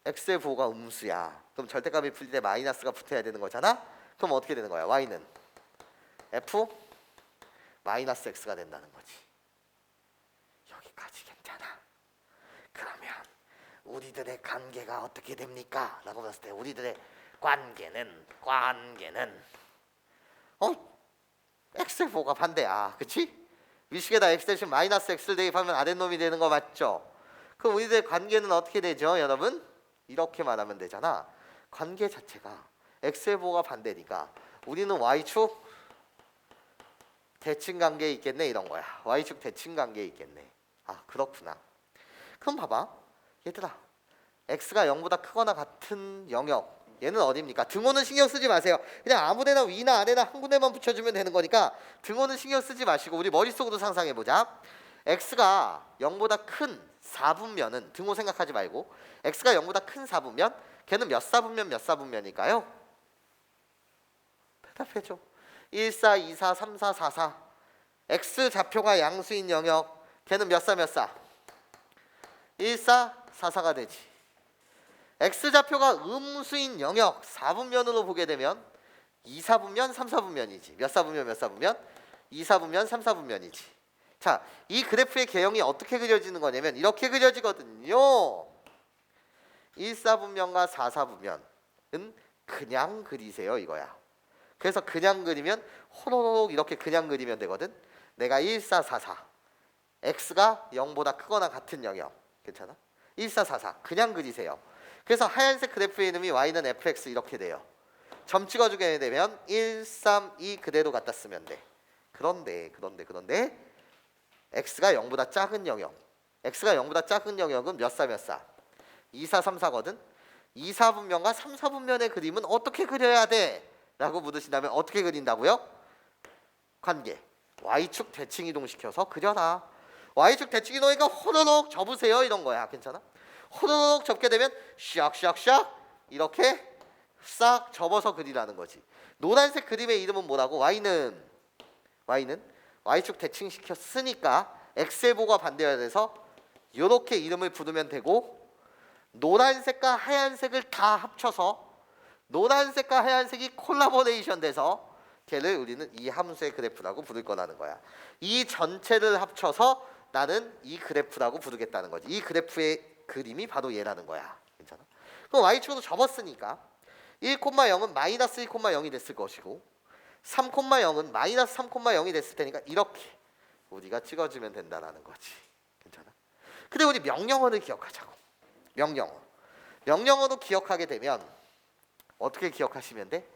x의 부호가 음수야. 그럼 절대값이 풀릴 때 마이너스가 붙어야 되는 거잖아. 그럼 어떻게 되는 거야? y는 f 마이너스 x가 된다는 거지. 여기까지 괜찮아. 그러면 우리들의 관계가 어떻게 됩니까? 라고 봤을 때 우리들의 관계는 x의 부호가 반대야. 그치? 위식에다 x 대신 마이너스 x를 대입하면 아랫놈이 되는 거 맞죠? 그럼 우리들의 관계는 어떻게 되죠, 여러분? 이렇게 말하면 되잖아. 관계 자체가 x의 부호가 반대니까 우리는 y축 대칭 관계에 있겠네 이런 거야. y축 대칭 관계에 있겠네. 아, 그렇구나. 그럼 봐봐 얘들아, x가 0보다 크거나 같은 영역, 얘는 어디입니까? 등호는 신경 쓰지 마세요. 그냥 아무데나 위나 아래나 한 군데만 붙여주면 되는 거니까 등호는 신경 쓰지 마시고 우리 머릿속으로 상상해보자. x가 0보다 큰 4분면은 등호 생각하지 말고, x가 0보다 큰 4분면, 걔는 몇 사분면 몇 사분면일까요? 대답해줘. 1, 4, 2, 4, 3, 4, 4, 4. x 좌표가 양수인 영역, 걔는 몇 사 몇 사? 1, 4, 4, 4가 되지. x 좌표가 음수인 영역 4분면으로 보게 되면 2, 4분면, 3, 4분면이지. 몇 사분면 몇 사분면? 2, 4분면, 3, 4분면이지. 자, 이 그래프의 개형이 어떻게 그려지는 거냐면 이렇게 그려지거든요. 1, 4분면과 4, 4분면은 그냥 그리세요 이거야. 그래서 그냥 그리면 호로록 이렇게 그냥 그리면 되거든. 내가 1, 4, 4, 4 x가 0보다 크거나 같은 영역, 괜찮아? 1, 4, 4, 4 그냥 그리세요. 그래서 하얀색 그래프의 이름이 y는 fx 이렇게 돼요. 점 찍어주게 되면 1, 3, 2 그대로 갖다 쓰면 돼. 그런데 x가 0보다 작은 영역, x가 0보다 작은 영역은 몇 사 몇 사? 2, 4, 3, 4거든. 2, 4분면과 3, 4분면의 그림은 어떻게 그려야 돼? 라고 묻으신다면 어떻게 그린다고요? 관계 y축 대칭 이동시켜서 그려라. y축 대칭 이동이니까 호로록 접으세요 이런 거야. 괜찮아? 호로록 접게 되면 샥샥샥 이렇게 싹 접어서 그리라는 거지. 노란색 그림의 이름은 뭐라고? y는 y축 대칭 시켰으니까 x의 부호가 반대여야 돼서 이렇게 이름을 부르면 되고, 노란색과 하얀색을 다 합쳐서 노란색과 하얀색이 콜라보레이션 돼서 걔를 우리는 이 함수의 그래프라고 부를 거라는 거야. 이 전체를 합쳐서 나는 이 그래프라고 부르겠다는 거지. 이 그래프의 그림이 바로 얘라는 거야. 괜찮아? 그럼 y축으로 접었으니까 1,0은 마이너스 1,0이 됐을 것이고 3,0은 마이너스 3,0이 됐을 테니까 이렇게 우리가 찍어주면 된다는 거지. 괜찮아? 근데 우리 명령어를 기억하자고. 명령어로 기억하게 되면 어떻게 기억하시면 돼?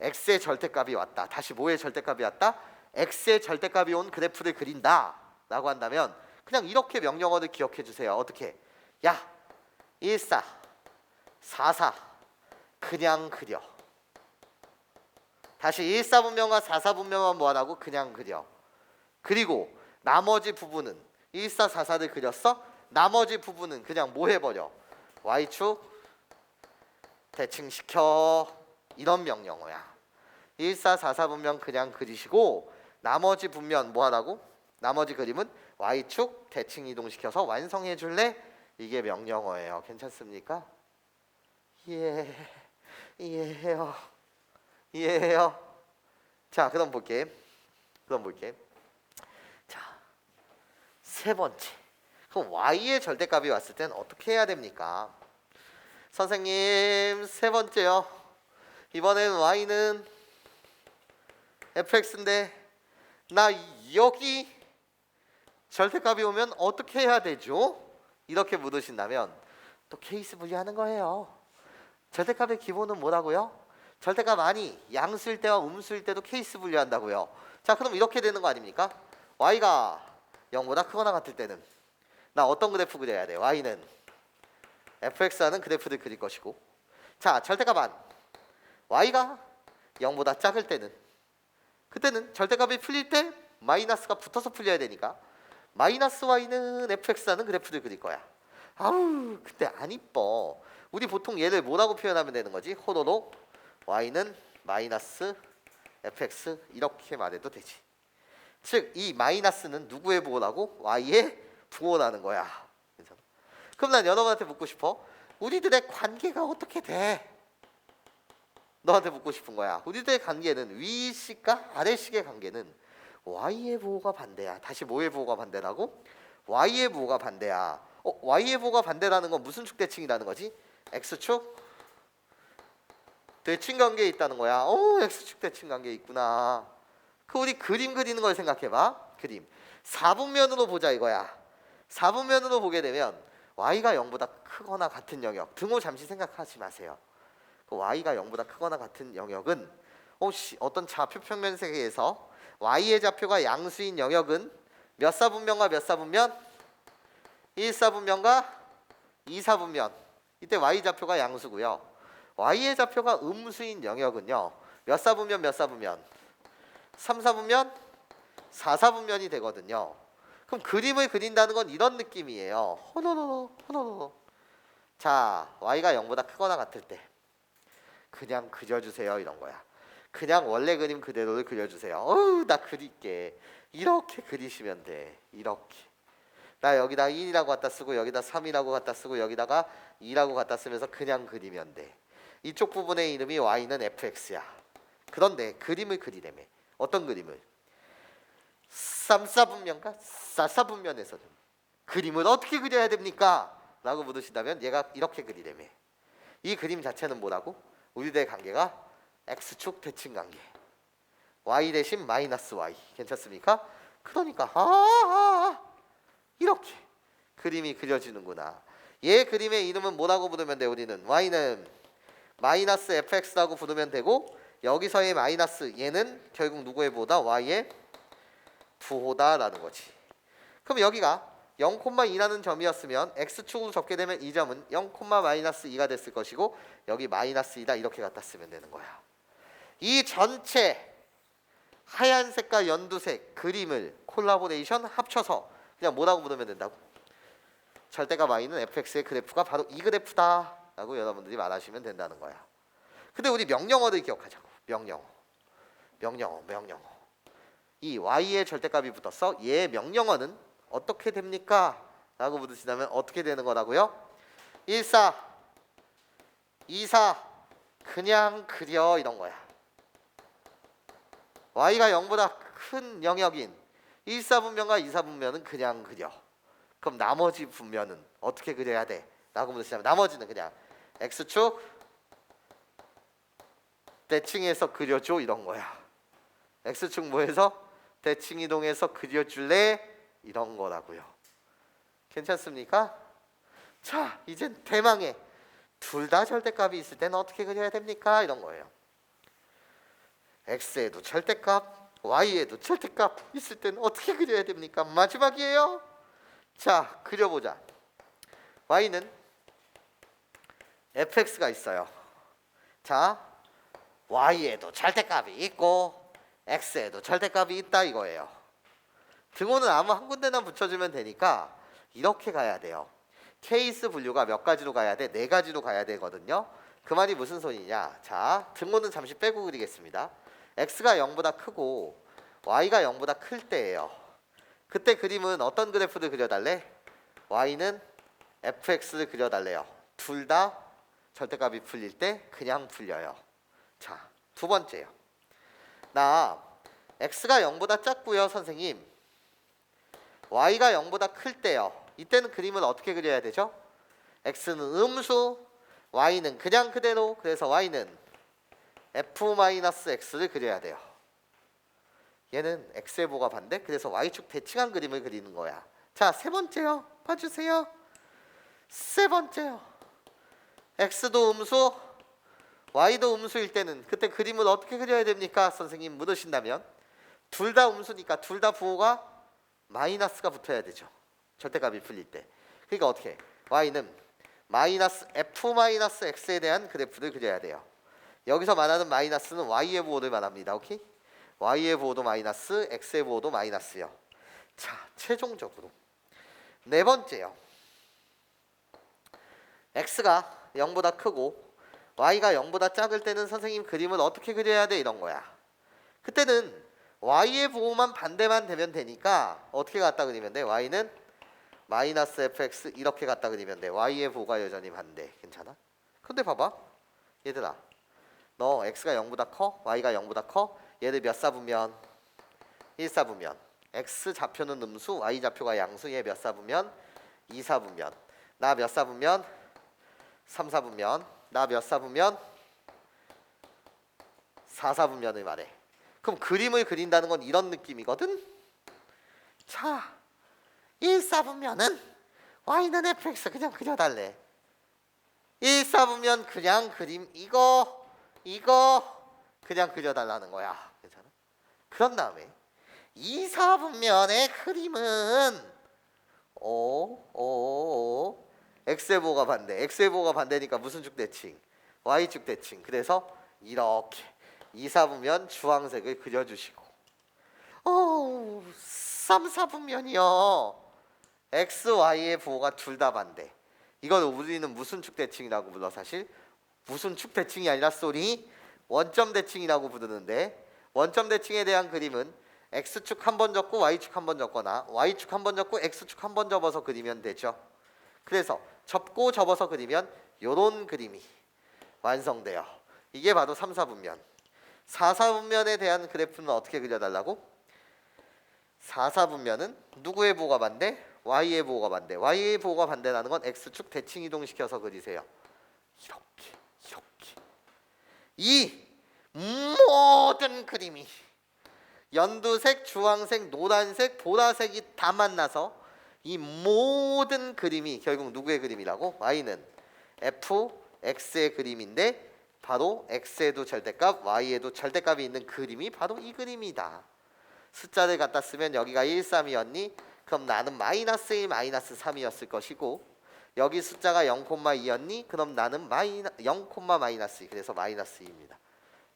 x의 절대값이 왔다. 다시 뭐의 절대값이 왔다? x의 절대값이 온 그래프를 그린다 라고 한다면 그냥 이렇게 명령어를 기억해 주세요. 어떻게? 야, 1, 4, 4, 4 그냥 그려. 다시 1, 4분면과 4, 4분면만 뭐하라고? 그냥 그려. 그리고 나머지 부분은 1, 4, 4, 4를 그렸어? 나머지 부분은 그냥 뭐 해버려? y축 대칭시켜. 이런 명령어야. 1, 4, 4, 4분면 그냥 그리시고 나머지 분면 뭐하라고? 나머지 그림은 y축 대칭 이동시켜서 완성해 줄래? 이게 명령어예요. 괜찮습니까? 이해해요. 자, 그럼 볼게. 자, 세 번째. 그럼 y의 절대값이 왔을 땐 어떻게 해야 됩니까? 선생님, 세 번째요. 이번엔 y는 fx인데 나 여기 절대값이 오면 어떻게 해야 되죠? 이렇게 묻으신다면 또 케이스 분리하는 거예요. 절대값의 기본은 뭐라고요? 절대값 아니 양수일 때와 음수일 때도 케이스 분리한다고요. 자, 그럼 이렇게 되는 거 아닙니까? y가 0보다 크거나 같을 때는 나 어떤 그래프 그려야 돼? y는 fx라는 그래프를 그릴 것이고, 자, 절대값 안 y가 0보다 작을 때는, 그때는 절대값이 풀릴 때 마이너스가 붙어서 풀려야 되니까 마이너스 y는 fx라는 그래프를 그릴 거야. 아우 근데 안 이뻐. 우리 보통 얘를 뭐라고 표현하면 되는 거지? 호로록 y는 마이너스 fx 이렇게 말해도 되지. 즉 이 마이너스는 누구의 부호라고? y의 부호라는 거야. 그럼 난 여러분한테 묻고 싶어. 우리들의 관계가 어떻게 돼? 너한테 묻고 싶은 거야. 우리들의 관계는 위식과 아래식의 관계는 y의 부호가 반대야. 다시 뭐의 부호가 반대라고? y의 부호가 반대야. y의 부호가 반대라는 건 무슨 축 대칭이라는 거지? x축 대칭 관계에 있다는 거야. x축 대칭 관계에 있구나. 그 우리 그림 그리는 걸 생각해봐. 그림 4분면으로 보자 이거야. 4분면으로 보게 되면 y가 0보다 크거나 같은 영역, 등호 잠시 생각하지 마세요. 그 y가 0보다 크거나 같은 영역은 어떤 좌표 평면 세계에서 y의 좌표가 양수인 영역은 몇 사분면과 몇 사분면? 1사분면과 2사분면. 이때 y 좌표가 양수고요. y의 좌표가 음수인 영역은요. 몇 사분면 몇 사분면? 3사분면? 4사분면이 되거든요. 그럼 그림을 그린다는 건 이런 느낌이에요. 호노노노. 자, y가 0보다 크거나 같을 때 그냥 그려주세요 이런 거야. 그냥 원래 그림 그대로를 그려주세요. 나 그릴게. 이렇게 그리시면 돼. 이렇게. 나 여기다 1이라고 갖다 쓰고 여기다 3이라고 갖다 쓰고 여기다가 2라고 갖다 쓰면서 그냥 그리면 돼. 이쪽 부분의 이름이 y는 fx야. 그런데 그림을 그리려면 어떤 그림을? 3사분면과 4사분면에서는 그림을 어떻게 그려야 됩니까? 라고 물으신다면 얘가 이렇게 그리려며. 이 그림 자체는 뭐라고? 우리들의 관계가 x축 대칭 관계. y 대신 마이너스 y. 괜찮습니까? 그러니까 이렇게 그림이 그려지는구나. 얘 그림의 이름은 뭐라고 부르면 돼? 우리는 y는 마이너스 fx라고 부르면 되고 여기서의 마이너스 얘는 결국 누구의 부호다? y의 부호다라는 거지. 그럼 여기가 0,2라는 점이었으면 x축으로 적게 되면 이 점은 0,-2가 됐을 것이고 여기 마이너스 2다 이렇게 갖다 쓰면 되는 거야. 이 전체 하얀색과 연두색 그림을 콜라보레이션 합쳐서 그냥 뭐라고 부르면 된다고? 절대값 y는 fx의 그래프가 바로 이 그래프다 라고 여러분들이 말하시면 된다는 거야. 근데 우리 명령어를 기억하자고. 명령어. 이 y의 절대값이 붙었어. 얘의 명령어는 어떻게 됩니까? 라고 묻으시다면 어떻게 되는 거라고요? 1,4 2,4 그냥 그려 이런 거야. y가 0보다 큰 영역인 1사분면과 2사분면은 그냥 그려. 그럼 나머지 분면은 어떻게 그려야 돼? 라고 묻으시다면 나머지는 그냥 x축 대칭해서 그려줘 이런 거야. x축 뭐해서? 대칭 이동해서 그려줄래? 이런 거라고요. 괜찮습니까? 자, 이젠 대망의 둘 다 절대값이 있을 때는 어떻게 그려야 됩니까? 이런 거예요. x에도 절대값, y에도 절대값 있을 때는 어떻게 그려야 됩니까? 마지막이에요. 자, 그려보자. y는 fx가 있어요. 자, y에도 절대값이 있고 x에도 절대값이 있다 이거예요. 등호는 아무 한 군데나 붙여주면 되니까 이렇게 가야 돼요. 케이스 분류가 몇 가지로 가야 돼? 4가지로 가야 되거든요. 그 말이 무슨 소리냐? 자, 등호는 잠시 빼고 그리겠습니다. x가 0보다 크고 y가 0보다 클 때예요. 그때 그림은 어떤 그래프를 그려달래? y는 fx를 그려달래요. 둘 다 절대값이 풀릴 때 그냥 풀려요. 자, 두 번째요. 나 x가 0보다 작고요 선생님. y가 0보다 클 때요. 이때는 그림을 어떻게 그려야 되죠? x는 음수, y는 그냥 그대로. 그래서 y는 f-x를 그려야 돼요. 얘는 x의 부호가 반대. 그래서 y축 대칭한 그림을 그리는 거야. 자, 세 번째요. 봐주세요. 세 번째요. x도 음수, y도 음수일 때는 그때 그림을 어떻게 그려야 됩니까? 선생님 물으신다면 둘 다 음수니까 둘 다 부호가 마이너스가 붙어야 되죠. 절대값이 풀릴 때. 그러니까 어떻게 해? y는 마이너스 f-x에 대한 그래프를 그려야 돼요. 여기서 말하는 마이너스는 y의 부호를 말합니다. 오케이? y의 부호도 마이너스, x의 부호도 마이너스요. 자, 최종적으로 네 번째요. x가 0보다 크고 y가 0보다 작을 때는 선생님 그림을 어떻게 그려야 돼? 이런 거야. 그때는 y의 부호만 반대만 되면 되니까 어떻게 갖다 그리면 돼? y는 마이너스 fx 이렇게 갖다 그리면 돼. y의 부호가 여전히 반대. 괜찮아? 근데 봐봐. 얘들아. 너 x가 0보다 커? y가 0보다 커? 얘를 몇 사분면? 1사분면. x 좌표는 음수, y 좌표가 양수. 얘 몇 사분면? 2사분면. 나 몇 사분면? 3사분면. 나 몇 사분면? 4사분면을 말해. 그럼 그림을 그린다는 건 이런 느낌이거든. 자, 1사분면은 y는 fx 그냥 그려달래. 1사분면 그냥 그림 이거 그냥 그려달라는 거야. 괜찮아? 그런 다음에 2사분면의 그림은 x의 보호가 반대. x의 보호가 반대니까 무슨 축 대칭? y축 대칭. 그래서 이렇게 2사분면 주황색을 그려주시고 3사분면이요. x, y의 부호가 둘 다 반대. 이걸 우리는 무슨 축 대칭이라고 불러? 사실 무슨 축 대칭이 아니라 원점 대칭이라고 부르는데 원점 대칭에 대한 그림은 x축 한 번 접고 y축 한 번 접거나 y축 한 번 접고 x축 한 번 접어서 그리면 되죠. 그래서 접고 접어서 그리면 요런 그림이 완성돼요. 이게 바로 3사분면. 4사분면에 대한 그래프는 어떻게 그려달라고? 4사분면은 누구의 부호가 반대? y의 부호가 반대. y의 부호가 반대라는 건 x축 대칭 이동시켜서 그리세요. 이렇게. 이 모든 그림이 연두색, 주황색, 노란색, 보라색이 다 만나서 이 모든 그림이 결국 누구의 그림이라고? y는 fx의 그림인데 바로 x에도 절대값, y에도 절대값이 있는 그림이 바로 이 그림이다. 숫자를 갖다 쓰면 여기가 1, 3이었니? 그럼 나는 마이너스 1, 마이너스 3이었을 것이고 여기 숫자가 0,2였니? 그럼 나는 0, 마이너스 2. 그래서 마이너스 2입니다.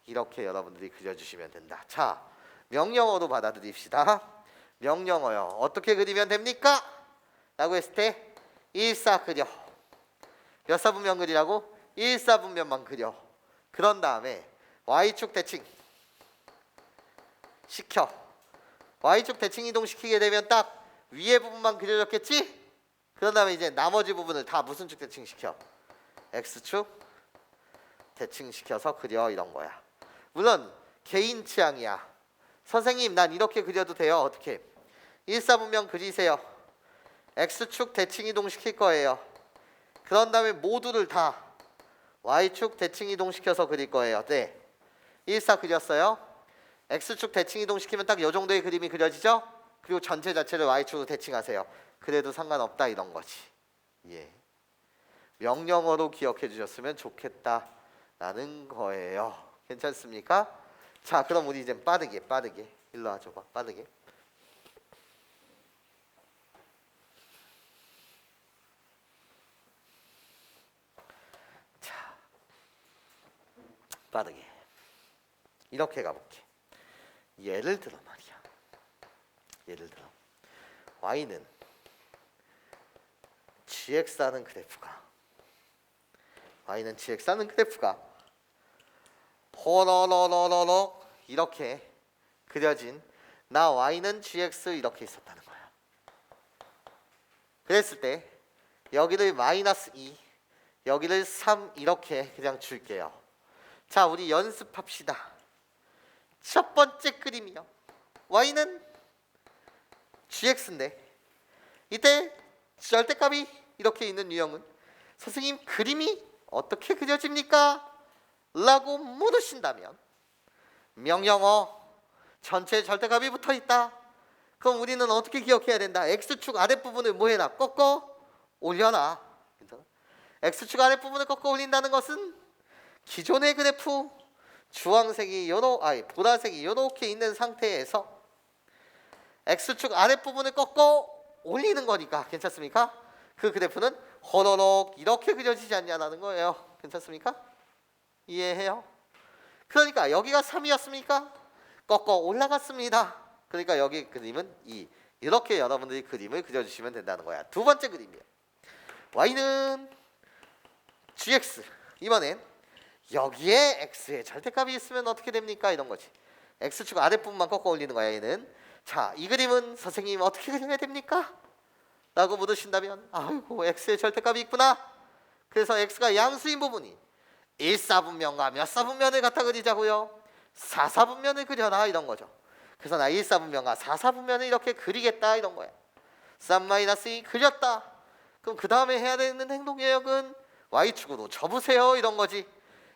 이렇게 여러분들이 그려주시면 된다. 자, 명령어로 받아들입시다. 명령어요. 어떻게 그리면 됩니까? 라고 했을 때 1, 4 그려. 몇 사분면 그리라고? 1, 4분면만 그려. 그런 다음에 y축 대칭 시켜. y축 대칭 이동시키게 되면 딱 위에 부분만 그려졌겠지? 그런 다음에 이제 나머지 부분을 다 무슨 축 대칭 시켜? x축 대칭 시켜서 그려 이런 거야. 물론 개인 취향이야. 선생님 난 이렇게 그려도 돼요. 어떻게? 1, 4분면 그리세요. x축 대칭 이동시킬 거예요. 그런 다음에 모두를 다 y축 대칭 이동시켜서 그릴 거예요. 네. 1, 4 그렸어요. x축 대칭 이동시키면 딱 이 정도의 그림이 그려지죠? 그리고 전체 자체를 y축으로 대칭하세요. 그래도 상관없다 이런 거지. 예. 명령어로 기억해 주셨으면 좋겠다라는 거예요. 괜찮습니까? 자, 그럼 우리 이제 빠르게 일로 와줘봐. 빠르게. 자, 빠르게 이렇게 가볼게. 예를 들어 말이야. 예를 들어 y는 gx라는 그래프가 호로로로로로 이렇게 그려진 나 y는 gx 이렇게 있었다는 거야. 그랬을 때 여기를 마이너스 2 여기를 3 이렇게 그냥 줄게요. 자, 우리 연습합시다. 첫 번째 그림이요. y는 gx인데 이때 절대값이 이렇게 있는 유형은 선생님 그림이 어떻게 그려집니까? 라고 물으신다면 명령어 전체 절대값이 붙어있다. 그럼 우리는 어떻게 기억해야 된다? x축 아랫부분을 뭐 해라? 꺾어 올려라. 괜찮아? x축 아랫부분을 꺾어 올린다는 것은 기존의 그래프 주황색이 보라색이 이렇게 있는 상태에서 x축 아랫부분을 꺾어 올리는 거니까 괜찮습니까? 그 그래프는 호로록 이렇게 그려지지 않냐라는 거예요. 괜찮습니까? 이해해요? 그러니까 여기가 3이었습니까? 꺾어 올라갔습니다. 그러니까 여기 그림은 이렇게 여러분들이 그림을 그려주시면 된다는 거야. 두 번째 그림이에요. y는 gx. 이번엔 여기에 x의 절대값이 있으면 어떻게 됩니까? 이런 거지. x축 아랫부분만 꺾어 올리는 거야 얘는. 자, 이 그림은 선생님 어떻게 그려야 됩니까? 라고 물으신다면 아이고 x의 절대값이 있구나. 그래서 x가 양수인 부분이 1사분면과 몇 사분면을 갖다 그리자고요? 4사분면을 그려라 이런 거죠. 그래서 나 1사분면과 4사분면을 이렇게 그리겠다 이런 거야. 쌈-2 그렸다. 그럼 그 다음에 해야 되는 행동계획은 y축으로 접으세요 이런 거지.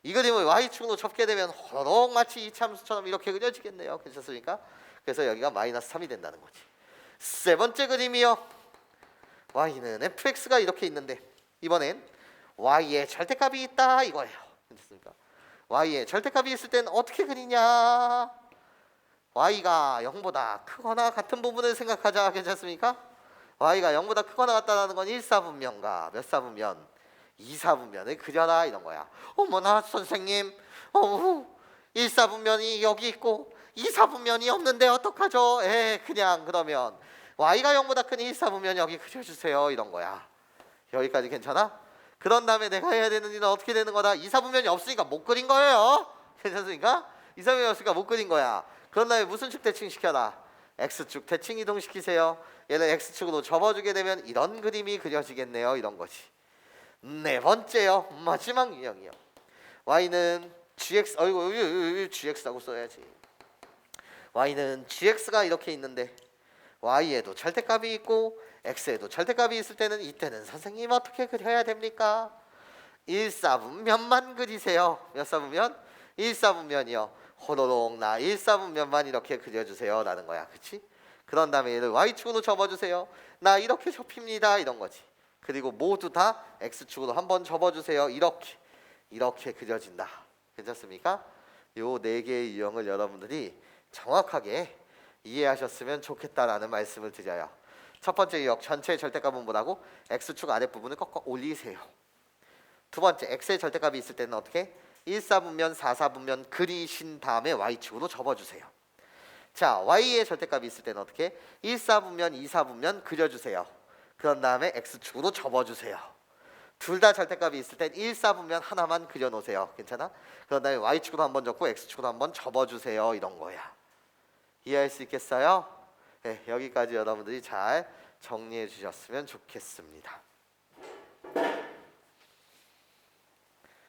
이 그림을 y축으로 접게 되면 호로록 마치 이참수처럼 이렇게 그려지겠네요. 괜찮습니까? 그래서 여기가 -3이 된다는 거지. 세 번째 그림이요. y는 fx가 이렇게 있는데 이번엔 y의 절대값이 있다 이거예요. 괜찮습니까? y의 절대값이 있을 땐 어떻게 그리냐? y가 0보다 크거나 같은 부분을 생각하자. 괜찮습니까? y가 0보다 크거나 같다는 건 1사분면과 몇 사분면? 2사분면을 그려라 이런 거야. 어머나 선생님, 1사분면이 여기 있고 2사분면이 없는데 어떡하죠? 그냥 그러면 y가 0보다 큰 1사분면 여기 그려주세요 이런 거야. 여기까지 괜찮아? 그런 다음에 내가 해야 되는 일은 어떻게 되는 거다? 2사분면이 없으니까 못 그린 거예요. 괜찮습니까? 2사분면이 없으니까 못 그린 거야. 그런 다음에 무슨 축 대칭시켜라? x축 대칭 이동시키세요. 얘를 x축으로 접어주게 되면 이런 그림이 그려지겠네요. 이런 거지. 네 번째요. 마지막 유형이요. y는 gx, gx라고 써야지. y는 gx가 이렇게 있는데 y에도 절대값이 있고 x에도 절대값이 있을 때는 이때는 선생님 어떻게 그려야 됩니까? 1사분면만 그리세요. 몇 사분면? 1사분면이요. 호로록 나 1사분면만 이렇게 그려주세요 라는 거야. 그치? 그런 다음에 얘를 y축으로 접어주세요. 나 이렇게 접힙니다 이런 거지. 그리고 모두 다 x축으로 한번 접어주세요. 이렇게 그려진다. 괜찮습니까? 요 네 개의 유형을 여러분들이 정확하게 이해하셨으면 좋겠다라는 말씀을 드려요. 첫 번째 유형 전체 절대값은 뭐라고? x축 아랫부분을 꺾어 올리세요. 두 번째 x의 절대값이 있을 때는 어떻게? 1사분면 4사분면 그리신 다음에 y축으로 접어주세요. 자, y의 절대값이 있을 때는 어떻게? 1사분면 2사분면 그려주세요. 그런 다음에 x축으로 접어주세요. 둘 다 절대값이 있을 땐 1사분면 하나만 그려놓으세요. 괜찮아? 그런 다음에 y축으로 한번 접고 x축으로 한번 접어주세요. 이런 거야. 이해할 수 있겠어요? 네, 여기까지 여러분들이 잘 정리해 주셨으면 좋겠습니다.